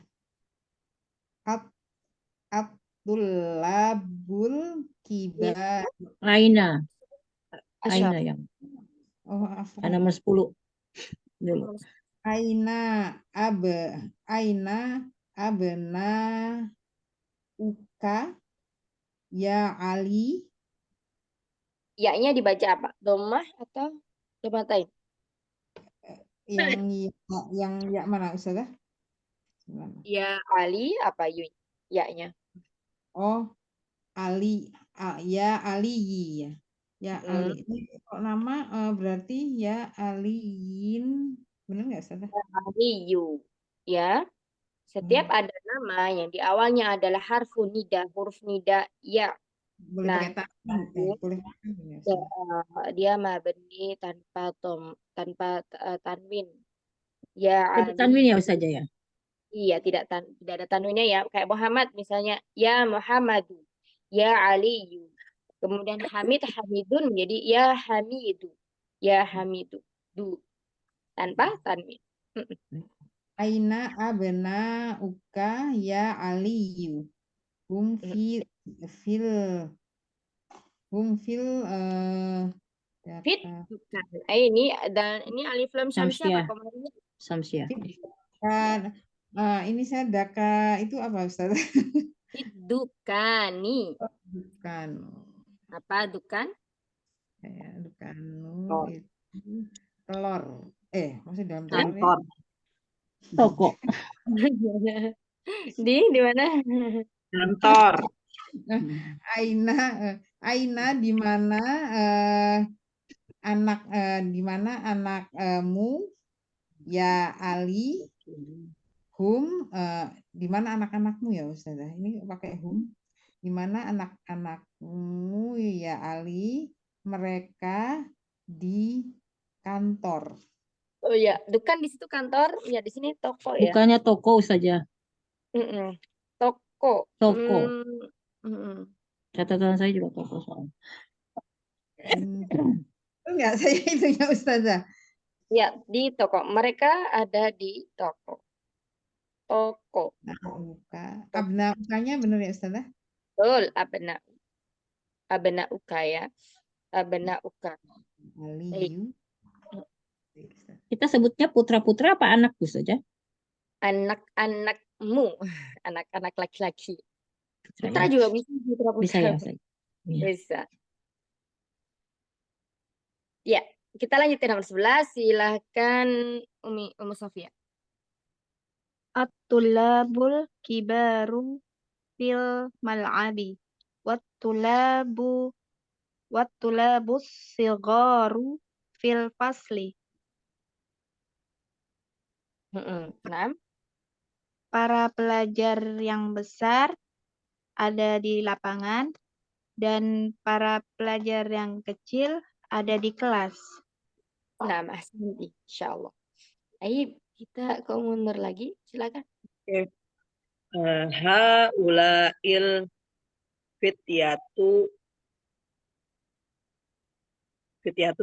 Abdullabul kibar. Aina. Asyaf. Aina yang. Oh, afwan. Nomor 10. Dulu. Aina abna uka ya Ali. Ya-nya dibaca apa? Domah atau domatain? Yang ya mana Ustazah? Ya Ali apa ya-nya? Oh, Ali. Ya Ali ya. Ya Ali. Ini kok nama berarti ya Aliin. Benar nggak Ustazah? Aliyu. Ya. Setiap ada nama yang di awalnya adalah huruf nida ya. Boleh Nah, pakai tangan. Boleh. ya, dia mabni tanpa tanwin. Ya Ada Ali. tanwin ya saja ya. Iya, tidak ada tanwinnya ya. Kayak Muhammad misalnya, ya Muhammadu, ya Aliyu. Kemudian Hamidun menjadi ya Hamidu, ya Hamidu. Tanpa tanwin. Aina abna uka ya Aliyu. Hum fil Fit bukan. Ini alif lam syamsiah apa komarnya? Samsiah. kan ini saya daka itu apa Ustaz? Dukani. Bukan. Apa dukan? Kayak dukan Oh. itu telur. Maksudnya dalam telur Kantor. Toko. Di mana? Kantor. Aina di mana di mana anakmu ya Ali. Hum di mana anak-anakmu ya Ustazah? Ini pakai hum. Di mana anak-anakmu ya Ali, mereka di kantor. Oh ya, dukan di situ kantor, ya di sini toko ya. Bukannya toko saja. Toko. Toko. Catatan saya juga toko soalnya. Enggak, saya itunya Ustazah. Ya, di toko. Mereka ada di toko. Toko. Abna ukanya benar ya Ustazah? Betul, abna uka ya. Abna uka. Aliyu. Kita sebutnya putra-putra apa anakku saja? Anak-anakmu. Anak-anak laki-laki. Putra Ya. juga bisa putra-putra. Bisa ya, saya. Bisa. Ya, kita lanjutin nomor 11. Silahkan Umi Sofia. At-tulabul kibaru fil mal'abi. Wat-tulabus sigaru fil fasli. Nah. para pelajar yang besar ada di lapangan dan para pelajar yang kecil ada di kelas. Nah, Mas nanti, insya Allah. Ayo kita ke mundur lagi, silakan. Oke. Haula'il fityatu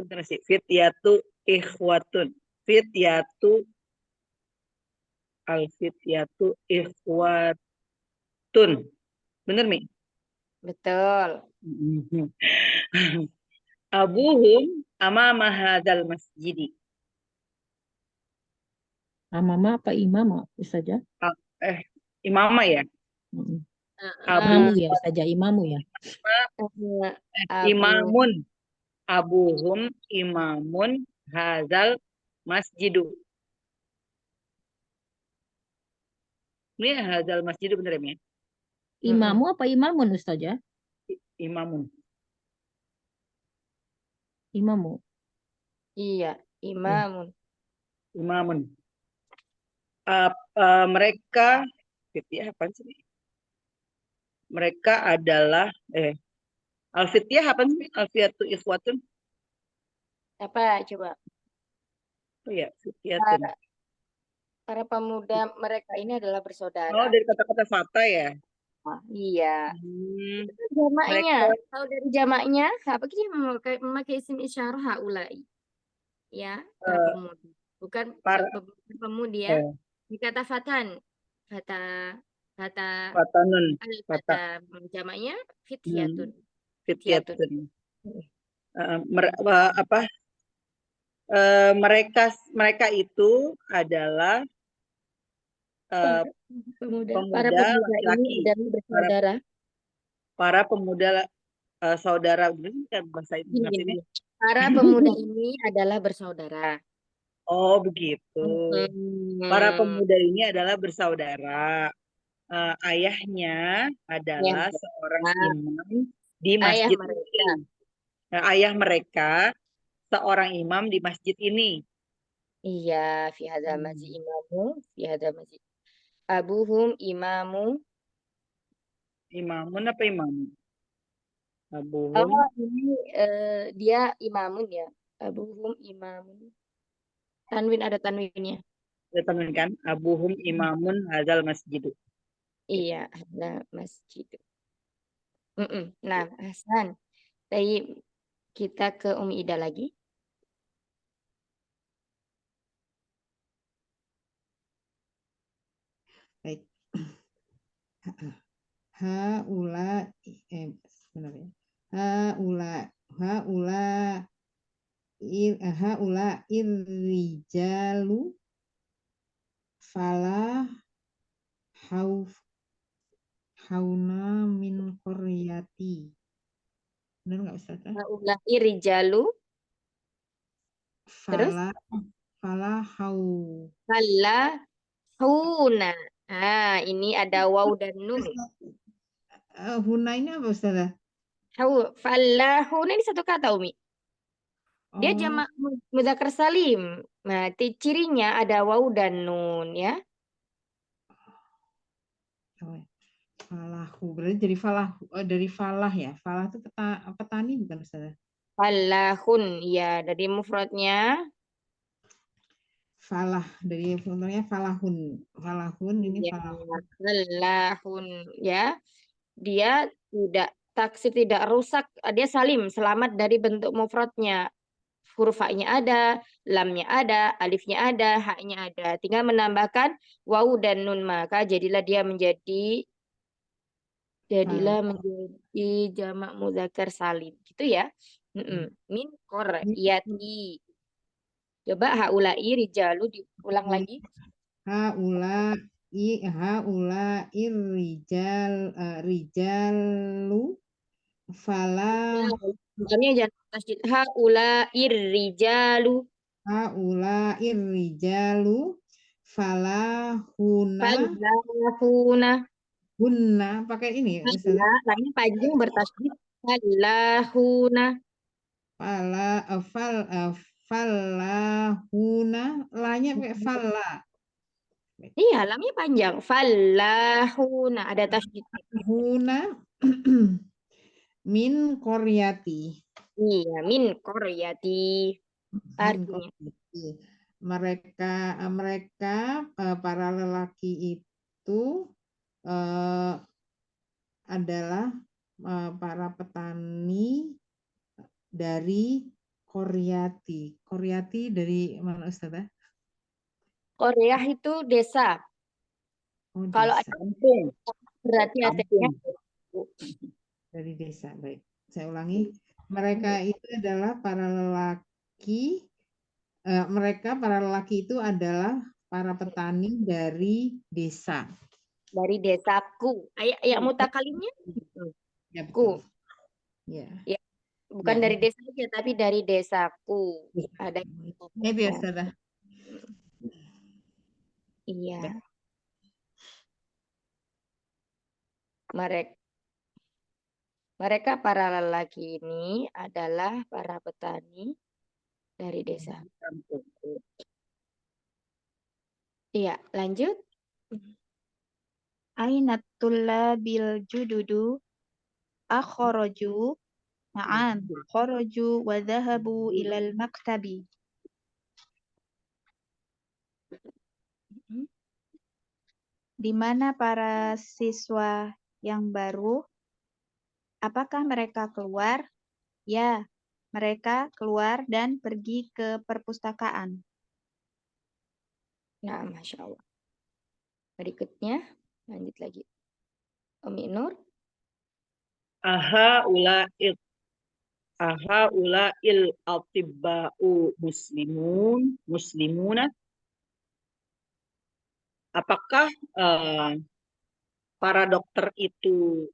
bener sih. Fityatu ikhwatun. Al-fityatu ikhwatun. Bener, Mi? Betul. Abuhum amama hadzal masjidi. Mama apa imam Ustazah? Imama ya? Mm-mm. Abu Imamu ya Ustazah, imamu ya. imamun. Abuhum imamun hadzal masjidu. Ini hadzal masjidu bener ya, Mi? Imamu apa imamun Ustazah? Imamun. Imamu. Iya, imamun. Imamun. Mereka fityah apa sih? Mereka adalah al-fityah apa sih? Al-fityatu ikhwatun. Apa coba? Oh ya, fityatun. Para pemuda mereka ini adalah Oh, bersaudara. dari kata-kata fata ya. Iya. Hmm, Jamaknya, mereka tahu dari jamaknya, apa kita memakai isim isyarah haulai. Ya, para pemuda. Bukan para pemudi ya. eh, Di kata fatan. Kata fatanun, fata, jamaknya fityatun. fityatun. Mereka itu adalah Pemuda. pemuda Para pemuda ini laki-laki, adalah bersaudara. para pemuda saudara. Bukan bahasa Indonesia ini. Para pemuda ini adalah bersaudara. Oh begitu. Para pemuda ini adalah bersaudara. Ayahnya adalah seorang imam di Ayah masjid mereka. ini. Nah, ayah mereka seorang imam di masjid ini. Iya, fi hadzal masjid imamu, fi hadzal masjid. Abuhum imamu. Imamun apa imamun? Abuhum. Oh, ini dia imamun ya. Abuhum imamun. Tanwin ada tanwinnya. Ada tanwin kan? Abuhum imamun hadzal masjid. Iya, ada masjid. Nah, Hasan. Baik, kita ke Umi Ida lagi. Baik. Haula sebenarnya. Haula irrijalu fala hauna min qaryati. Benar nggak Ustaz? Haula'i rijalu. Terus? Fala huna. Ah, ini ada waw dan nun. Huna ini apa Ustaz? Fallahuna ini satu kata Umi. Dia jamak mudzakkar salim. Nah, cirinya ada waw dan nun ya. Falahu berarti dari falah ya. Falah itu petani bukan Ustaz? Fallahun ya, dari mufradnya falah, dari contohnya falahun. Falahun ini ya, falahun. fallahun ya. Dia tidak taksir, tidak rusak, dia salim, selamat dari bentuk mufradnya. Huruf ha-nya ada, lamnya ada, alifnya ada, haknya ada. Tinggal menambahkan waw dan nun, maka jadilah dia menjadi jamak mudzakkar salim. Gitu ya. Min qaryati. Coba haula'i rijalu diulang lagi. Haula'i rijalu falah Bukannya jangan tasydid. Haula'i rijalu. Haula'i rijalu falahuna hunna pakai ini ya Ustaz. Lamnya panjang bertasydid. Falahuna. Falahuna lanya pakai falla. Iya, lamnya panjang. Fallahuna ada tasydid. Huna min koryati. Iya, min qaryati. Min Artinya, koryati. Mereka para lelaki itu adalah para petani dari Koryati. Koryati dari mana Ustazah? Korea itu desa. Oh, Kalau desa. ada Kampung. berarti artinya Kampung. Dari desa, baik. Saya ulangi. Mereka itu adalah para lelaki. Mereka para lelaki itu adalah para petani dari desa. dari desaku. Ayak mutakalimnya Ya ku. betul. Ya. Ya, bukan Ya. dari desa aja, tapi dari desaku. Ada Ya biasa dah. iya. Mereka para lelaki ini adalah para petani dari desa. Kampung. Iya, lanjut. Ainat tullabil jududu akharaju. Na'am, kharaju wa dhahabu ilal maktabi. Di mana para siswa yang baru? Apakah mereka keluar? Ya, mereka keluar dan pergi ke perpustakaan. Nah, Masya Allah. Berikutnya, lanjut lagi. Umi Nur. Aha il atibba'u muslimuna. Apakah para dokter itu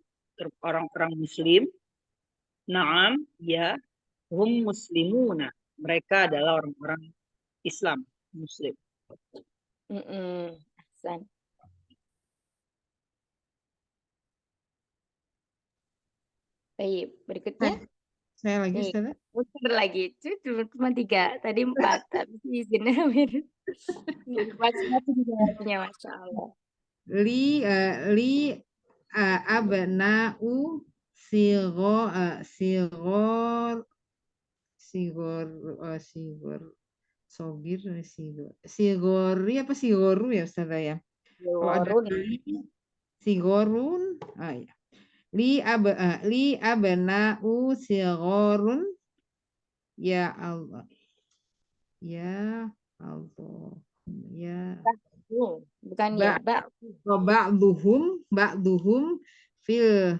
orang-orang muslim? Naam, ya. Hum muslimuna. Mereka adalah orang-orang Islam, muslim. Ahsan. Baik, berikutnya. Saya lagi, Nih, Ustazah. muter lagi. Cuma 3, tadi 4. Habis izin. Masing-masing jawabnya, Masya Allah. Li abna'u sigori apa sigoru ya Ustazah ya? Kalau ada sigorun, ya. Li abna'u sigorun ya Allah. Ya Allah. Ya. Bukan ya, Ba'duhum fil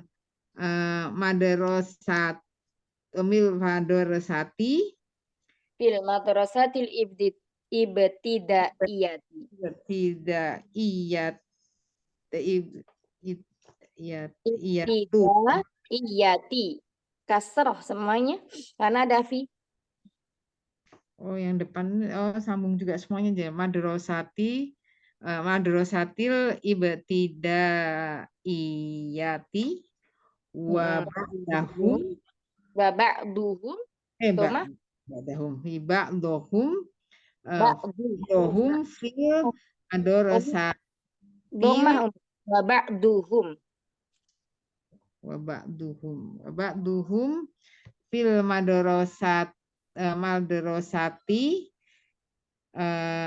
madrasati fil madrasatil ibtidaiyati. Ibtidaiyati. Kasroh semuanya karena ada fi. Oh, yang depan sambung juga semuanya aja. Madrasatil ibtidaiyati wa ba'dahum Ba'duhum ba'dahum fil madrasati wa ba'duhum fil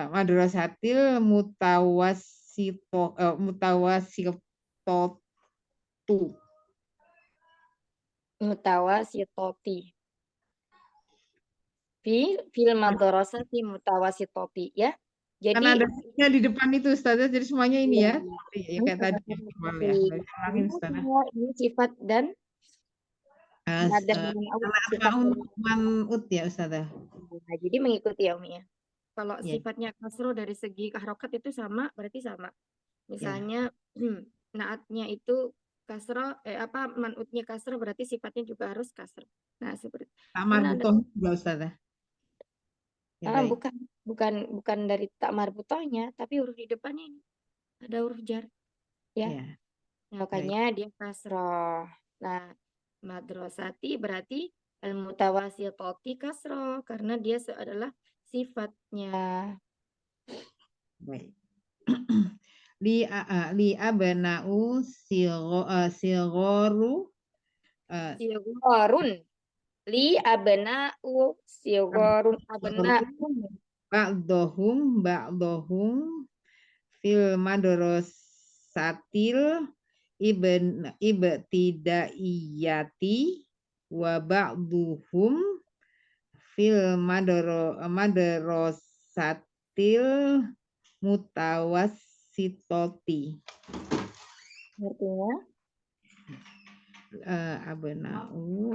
madrasatil mutawasitoti. Fil madrasati mutawasitoti ya. Jadi kan ada di depan itu Ustazah, jadi semuanya ini ya. Ya kayak tadi ya. Ini sifat dan man'ut ya Ustazah. Nah, jadi mengikuti ya Umi ya. Kalau sifatnya kasro dari segi harokat itu sama, berarti sama. Misalnya naatnya itu kasro, man'utnya kasro berarti sifatnya juga harus kasro. Nah, seperti Tamar butoh juga Ustazah. Bukan dari tak marbutohnya, tapi huruf di depannya ini ada huruf jar, ya. Makanya dia kasroh. Nah, madrasati berarti al-mutawasitoti kasroh karena dia adalah sifatnya. Baik. li abna'u sigoru Sigorun. Li abna'u sigorun abna'un. ba'dohum fil madrasatil ibtidaiyati wa ba'duhum fil madrasatil mutawassitoti. Artinya? Abna'u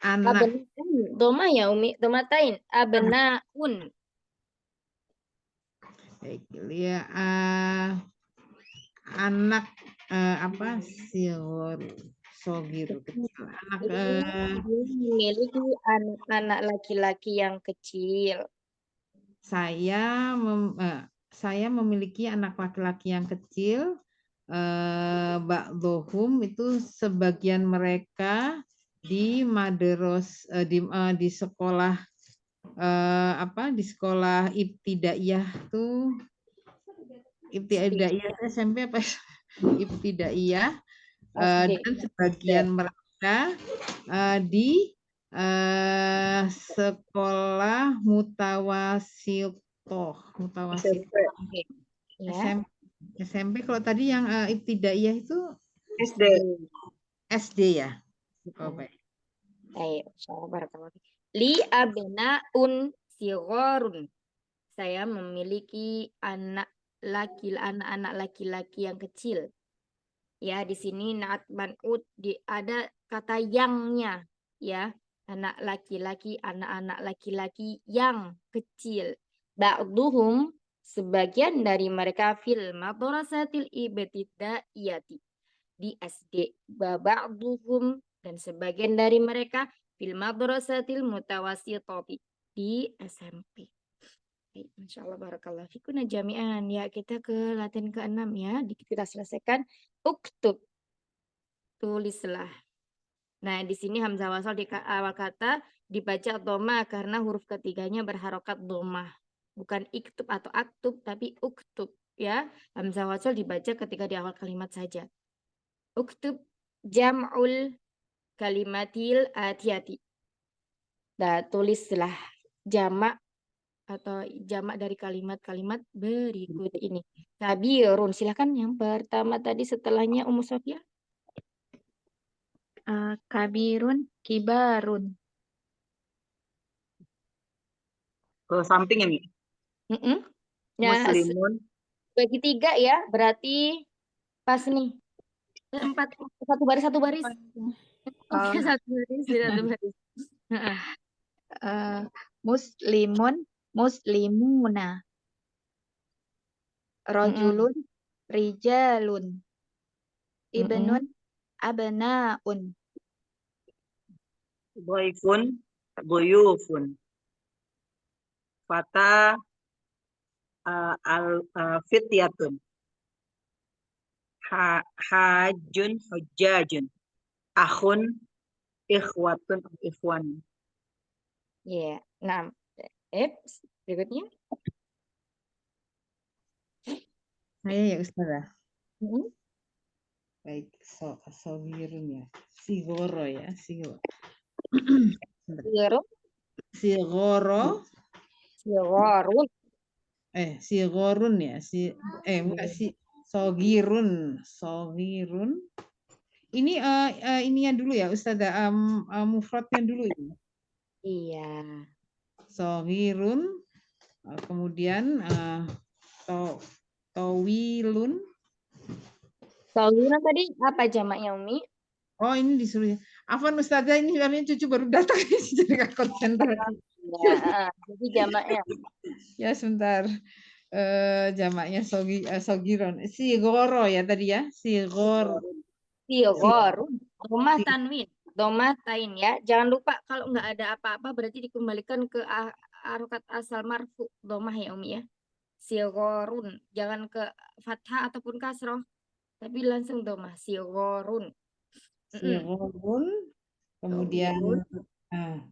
anak Abna'un. Doma ya Umi. Domatain. Abna'un. baik ya anak apa sogir kecil anak Dia memiliki anak-anak laki-laki yang kecil. saya memiliki anak laki-laki yang kecil. Ba'dhum itu sebagian mereka di di sekolah di sekolah ibtidaiyah tuh ibtidaiyah SMP apa ibtidaiyah SD. dan sebagian mereka di sekolah mutawasitoh Ya. SMP. Kalau tadi yang ibtidaiyah itu SD. SD ya. Oh, baik. Baik, li abnaun sigorun. Saya memiliki anak-anak laki-laki yang kecil. Ya, di sini naat man'ut ada kata yangnya, ya. Anak-anak laki-laki yang kecil. Ba'duhum sebagian dari mereka fil madrasatil ibtidaiyati di SD. Ba'duhum dan sebagian dari mereka fil madrasatil mutawassitati di SMP. Masya Allah, barakallah fikuna jami'an. Ya, kita ke latihan ke-6 ya. Kita selesaikan. Uktub. Tulislah. Nah, di sini hamzah wasal di awal kata dibaca dhamma karena huruf ketiganya berharokat dhammah. Bukan iktub atau aktub, tapi uktub. Ya, hamzah wasal dibaca ketika di awal kalimat saja. Uktub jam'ul kalimatil atiyati. Nah, tulislah jamak atau jamak dari kalimat-kalimat berikut ini. Kabirun, silakan yang pertama tadi setelahnya Ummu Sofia. Kabirun, kibarun. Ke samping ya, Mi? Nah, Muslimun. bagi 3 ya, berarti pas nih. 4, satu baris. Oke, satu baris. Muslimun, muslimuna. Rajulun, rijalun. Ibnun, abnaun. Dhaifun, dhuyufun. Fata fityatun. Hajun, hujjajun. Akhun, ikhwatun, ikhwan. Ya, nah, berikutnya. Saya ya Ustazah. Baik, sogirun ya. Sigoro ya, sigoro. Sigoro. Sigorun. Sigorun ya. Enggak sogirun. Ini ininya dulu ya Ustazah, mufradnya dulu ya. Iya. Sogirun, kemudian towilun. Towilun tadi apa jamaknya Umi? Oh, ini disuruh. Afwan Ustazah, ini cucu baru datang jadi nggak konsentrasi. Ya, jadi jamaknya. Ya sebentar. Jamaknya sogiron. Sigoro ya tadi ya. Sigor. Sigorun. Domah tanwin. Domah tain ya. Jangan lupa kalau nggak ada apa-apa berarti dikembalikan ke harokat asal marfu. Domah ya Umi ya. Sigorun. Jangan ke fathah ataupun kasroh. Tapi langsung domah. Sigorun. Sigorun. Kemudian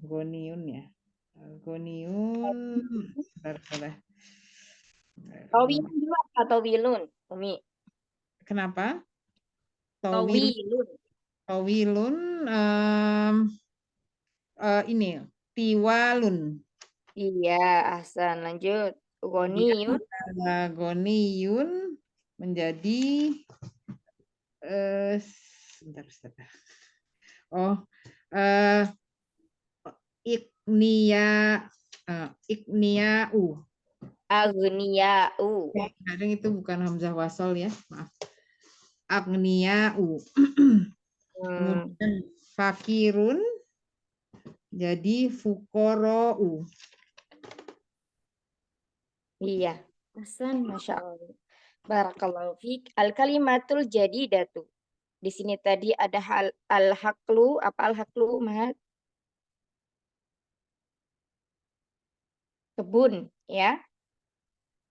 goniun ya. Goniun. Bentar. Tawilun dulu apa tawilun? Umi. Kenapa? Tawil, Tawilun. tawilun ini tiwalun. Iya, Ahsan. Lanjut. Kemudian Ghaniyun. goniyun menjadi sebentar, sebentar. Oh, iknia ikniau. Aghniya'u. Kadang itu bukan hamzah wasol ya, maaf. Agniau. Kemudian fakirun jadi fukorou. Iya. Ahsan, Masya Allah. Barakallahu fiik. Al-kalimatul jadidatu. Di sini tadi ada al-haqlu. Apa al-haqlu, Mahat? Kebun, ya.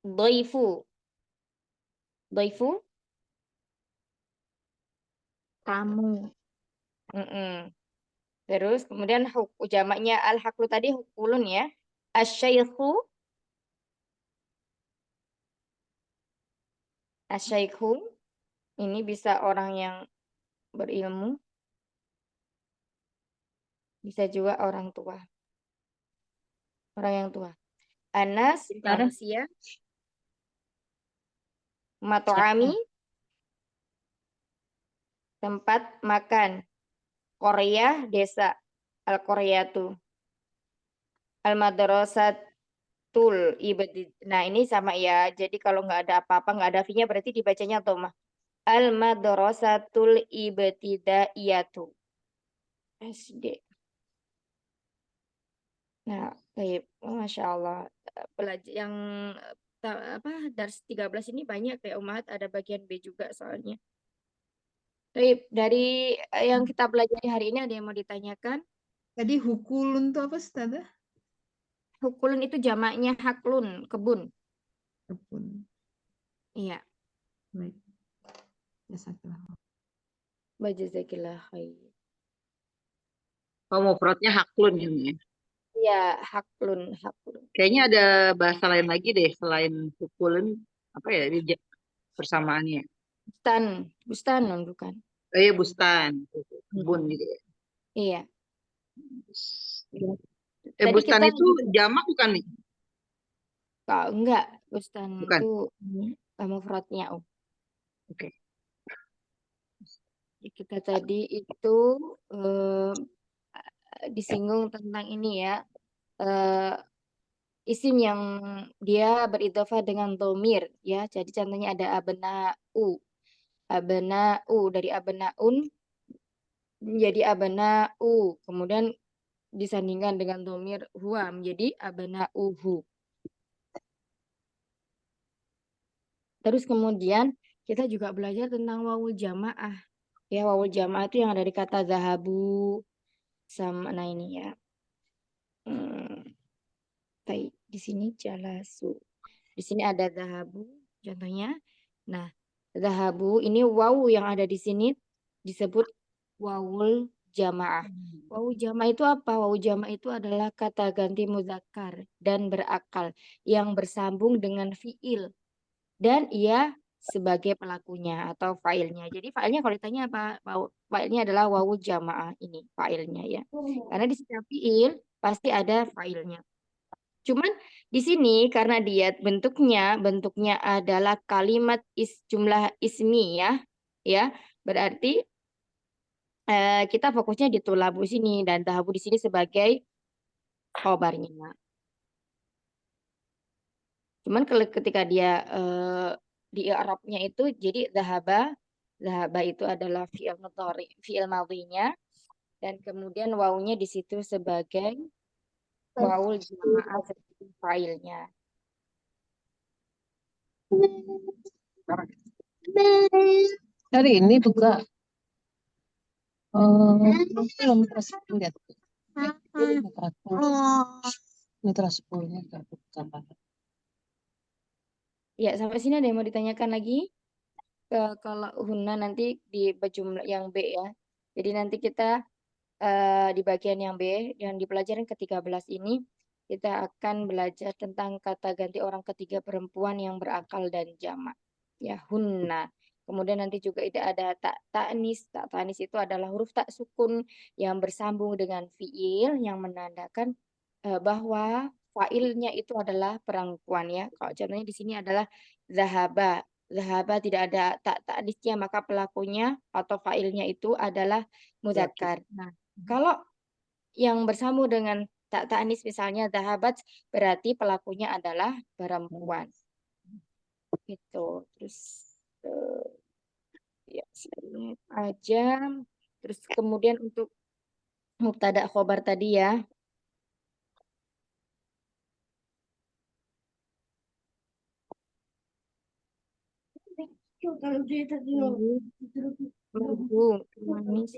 Dhaifu. Dhaifu. Tamu. Terus kemudian jamaknya al-haqlu tadi hukulun ya. Asyaikhu. Asyaikhu. Ini bisa orang yang berilmu. Bisa juga orang tua. Orang yang tua. Anas, Sebentar. manusia. Mato'ami, tempat makan. Korea, desa. Al-Koreatu. Al-madrasatul ibtid. Nah, ini sama ya. Jadi kalau nggak ada apa-apa, nggak ada V-nya berarti dibacanya Tomah. Al-madrasatul ibtidaiyatu. SD. Nah, baik. Masya Allah. Belajar yang dars 13 ini banyak kayak Umat, ada bagian B juga soalnya. Baik, dari yang kita pelajari hari ini ada yang mau ditanyakan? Tadi hukulun itu apa, Ustazah? Hukulun itu jamaknya haklun, kebun. Kebun. Iya. Baik. Jazakallah. Wajazakillah khair. Oh, mufradnya haklun ya, Mi? Iya, haklun. Kayaknya ada bahasa lain lagi deh selain hukulun. Apa ya ini persamaannya? Bustan bukan? Oh iya, bustan. Kebun gitu ya. Iya. Tadi Bustan kita itu jamak bukan nih? enggak, bustan Bukan. itu mufradnya. Oke. Kita tadi itu disinggung tentang ini ya. Isim yang dia beridhofah dengan dhamir ya. Jadi contohnya ada abna'u. Abna'u dari abna'un menjadi abna'u. Kemudian disandingkan dengan dhamir huwa menjadi abna'uhu. Terus kemudian kita juga belajar tentang wawul jamaah. Ya, wawul jamaah itu yang dari kata zahabu sama nah ini ya. Baik, di sini jalasu. Di sini ada zahabu contohnya. Nah, zahabu ini wawu yang ada di sini disebut wawul jamaah. Wawu jamaah itu apa? Wawu jamaah itu adalah kata ganti muzakkar dan berakal yang bersambung dengan fiil dan ia sebagai pelakunya atau failnya. Jadi failnya kalau ditanya apa? Failnya adalah wawu jamaah ini failnya ya. Karena di setiap fiil pasti ada failnya. Cuman di sini karena dia bentuknya adalah kalimat jumlah ismi ya berarti kita fokusnya di tulabu sini dan dahabu di sini sebagai khobarnya. Cuman ketika dia di i'rabnya itu jadi zahaba itu adalah fi'il madhinya dan kemudian wawunya di situ sebagai wawul jamaah seperti fa'ilnya. Hari ini buka film terus lihat mitra 10-nya gambar. Ya, sampai sini ada yang mau ditanyakan lagi? Kalau Huna nanti di jumlah yang B ya. Jadi nanti kita di bagian yang B yang di pelajaran ke-13 ini kita akan belajar tentang kata ganti orang ketiga perempuan yang berakal dan jamak. Ya, hunna. Kemudian nanti juga ada tak ta'nis. Tak ta'nis itu adalah huruf tak sukun yang bersambung dengan fiil yang menandakan bahwa failnya itu adalah perempuan ya. Kalau contohnya di sini adalah zahaba. Zahaba tidak ada tak ta'nisnya, maka pelakunya atau failnya itu adalah mudzakkar. Nah, kalau yang bersambung dengan tak ta'nis misalnya zahabat berarti pelakunya adalah perempuan. Gitu. Terus ya saya lihat aja. Terus kemudian untuk mubtada khobar tadi ya. Madu, manis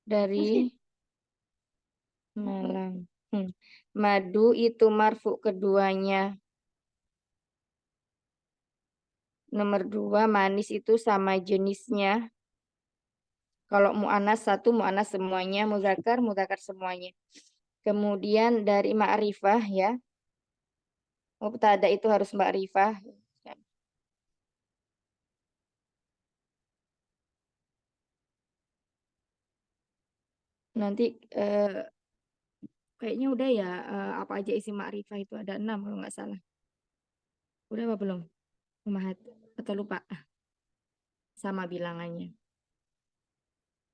dari malam. Madu itu marfu keduanya. Nomor 2, manis itu sama jenisnya. Kalau mu'anas satu, mu'anas semuanya. Mudzakkar, mudzakkar semuanya. Kemudian dari ma'rifah ya. Mubtada itu harus ma'rifah. Nanti kayaknya udah ya, apa aja isi ma'rifah itu ada 6 kalau nggak salah. Udah apa belum? Umahat atau lupa? Sama bilangannya.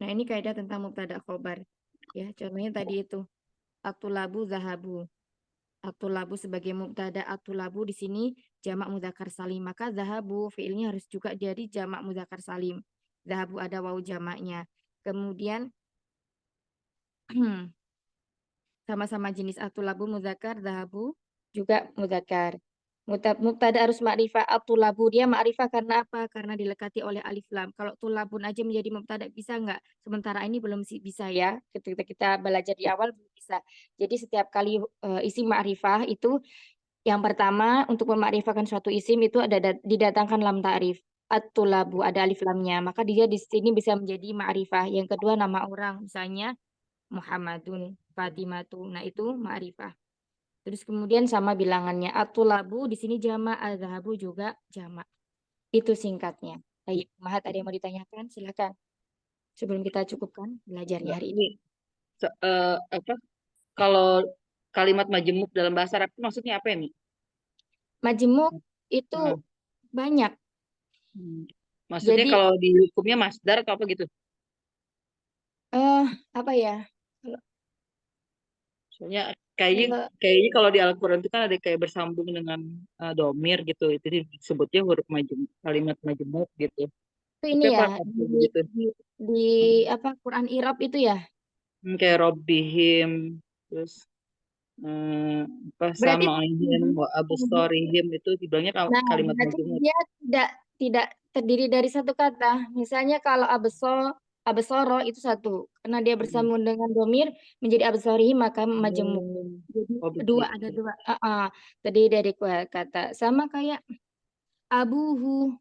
Nah, ini kaidah tentang mubtada khobar. Ya, contohnya tadi itu. Atulabu zahabu. Atulabu sebagai mubtada, atulabu di sini jamak mudzakkar salim. Maka zahabu fiilnya harus juga jadi jamak mudzakkar salim. Zahabu ada wawu jamaknya. Kemudian sama-sama jenis atulabu mudzakkar, zahabu juga mudzakkar. Mubtada harus ma'rifah, atulabu dia ma'rifah karena apa? Karena dilekati oleh alif lam. Kalau tulabun aja menjadi mubtada bisa nggak? Sementara ini belum bisa ya. Ketika kita belajar di awal belum bisa. Jadi setiap kali isim ma'rifah itu yang pertama untuk memakrifahkan suatu isim itu ada didatangkan lam ta'rif. At-tulabu ada alif lamnya. Maka dia di sini bisa menjadi ma'rifah. Yang kedua nama orang misalnya Muhammadun, Fatimatu. Nah, itu ma'rifah. Terus kemudian sama bilangannya. At-tulabu di sini jamak, az-zahabu juga jamak. Itu singkatnya. Baik, Mahat ada yang mau ditanyakan? Silakan. Sebelum kita cukupkan belajarnya hari ini. Apa? Kalau kalimat majemuk dalam bahasa Arab itu maksudnya apa ya, Mi? Majemuk itu banyak. Maksudnya Jadi, kalau di hukumnya masdar atau apa gitu? apa ya? Soalnya kayaknya kalau di Al-Quran itu kan ada kayak bersambung dengan domir gitu. Itu disebutnya huruf majemuk, kalimat majemuk gitu. Itu ini Tapi ya apa di, gitu? di apa Quran Irab itu ya? Kayak Robbihim, terus apa Berarti sama Aihim, wa absarihim itu dibilangnya nah, kalimat berarti majemuk. dia tidak terdiri dari satu kata. Misalnya kalau abesoro itu satu, karena dia bersambung dengan domir menjadi abesorihi maka majemuk. Jadi Oh, ada dua. Terdiri dari kata. Sama kayak abuhu,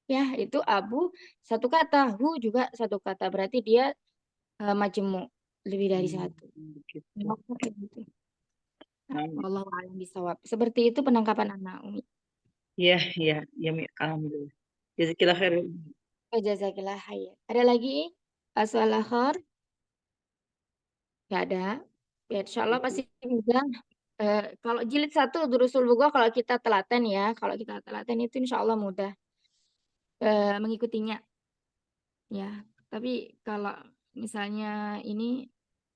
ya itu abu satu kata, hu juga satu kata. Berarti dia majemuk lebih dari satu. Gitu. Gitu. Wallahu a'lam bishawab. Seperti itu penangkapan anak Umi. Iya, Mi. Alhamdulillah. Jazakillah khair. Jazakillah khair. Ada lagi soal akhir? Gak ada. Ya, insya Allah pasti mudah. Kalau jilid 1 Durusul Bughah kalau kita telaten ya, kalau kita telaten itu insya Allah mudah mengikutinya. Ya, tapi kalau misalnya ini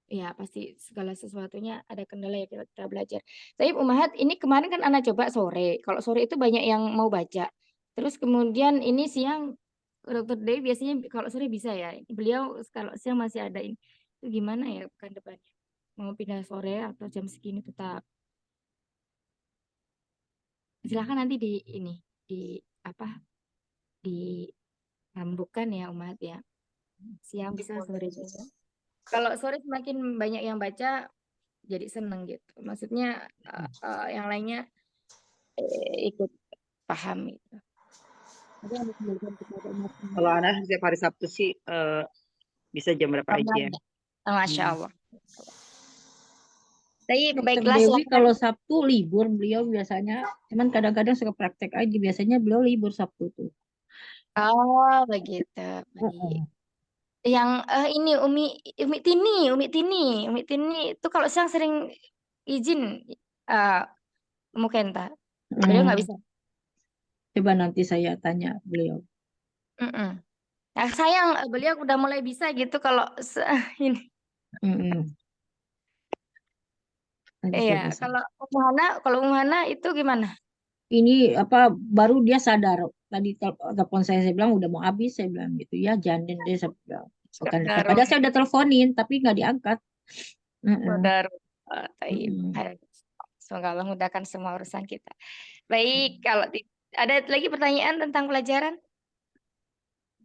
ya pasti segala sesuatunya ada kendala ya kita belajar. Tapi Umahat ini kemarin kan anak coba sore. Kalau sore itu banyak yang mau baca. Terus kemudian ini siang Dr. Dewi biasanya kalau sore bisa ya. Beliau kalau siang masih ada ini. Itu gimana ya pekan depannya? Mau pindah sore atau jam segini tetap? Silahkan nanti di apa? Dirambukkan ya Umahat ya. Siang bisa sore juga. Kalau sore semakin banyak yang baca jadi seneng gitu. Maksudnya yang lainnya ikut paham gitu. Kalau anak setiap hari Sabtu sih bisa jam berapa aja. Masya Allah. Baik, Dokter baiklah Dewi silakan. kalau Sabtu libur beliau biasanya, cuman kadang-kadang suka praktek aja. Biasanya beliau libur Sabtu tuh. Oh, begitu. Baik. Heeh. Yang ini Umi Tini itu kalau siang sering izin mungkin tak. Beliau nggak bisa. Coba nanti saya tanya beliau. Mm-mm. Nah, sayang beliau udah mulai bisa gitu kalau ini. Mm-mm. Nanti Iya, coba saya. kalau Umu Hana itu gimana? Ini apa baru dia sadar tadi telepon saya bilang udah mau habis, saya bilang gitu ya, janin deh, saya bilang. Saudara, Padahal saya udah teleponin tapi nggak diangkat. Mm-mm. saudara. Taib. Mm-mm. Semoga Allah mudahkan semua urusan kita. Baik, kalau ada lagi pertanyaan tentang pelajaran?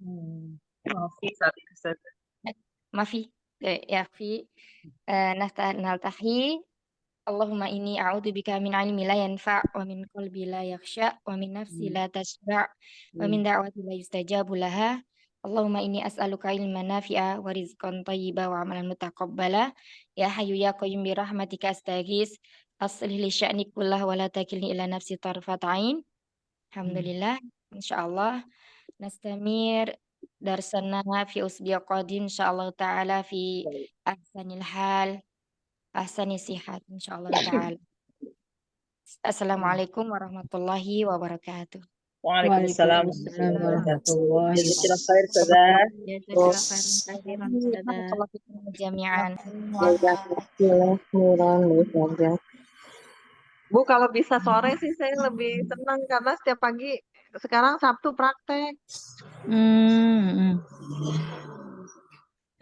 Maaf, saat ini Ustaz. Mafi, ya Fi, naltahi. Allahumma inni a'udzubika min ilmi la yanfa' wa min qalbi la yakhsha wa min nafsi la tashba' wa min da'wati la yustajabu laha. Allahumma inni as'aluka ilman nafi'a wa rizqan thayyiba wa amalan mutaqabbala. Ya hayyu ya qayyum bi rahmatika astaghis. Aslih li sya'ni kullah wa la takilni ila nafsi tarfat ain. Alhamdulillah, insyaallah nastamir darsana fi usbi qadim insyaallah ta'ala fi ahsanil hal. Ahsani sihat insyaallah ta'ala. Assalamualaikum warahmatullahi wabarakatuh. Waalaikumsalam Waalaikumsalam warahmatullahi Jazakallah wabarakatuh. khair, Ustazah. Barakallahu fikum jami'an. Bu, kalau bisa sore sih saya lebih senang karena setiap pagi sekarang Sabtu praktek. Hmm.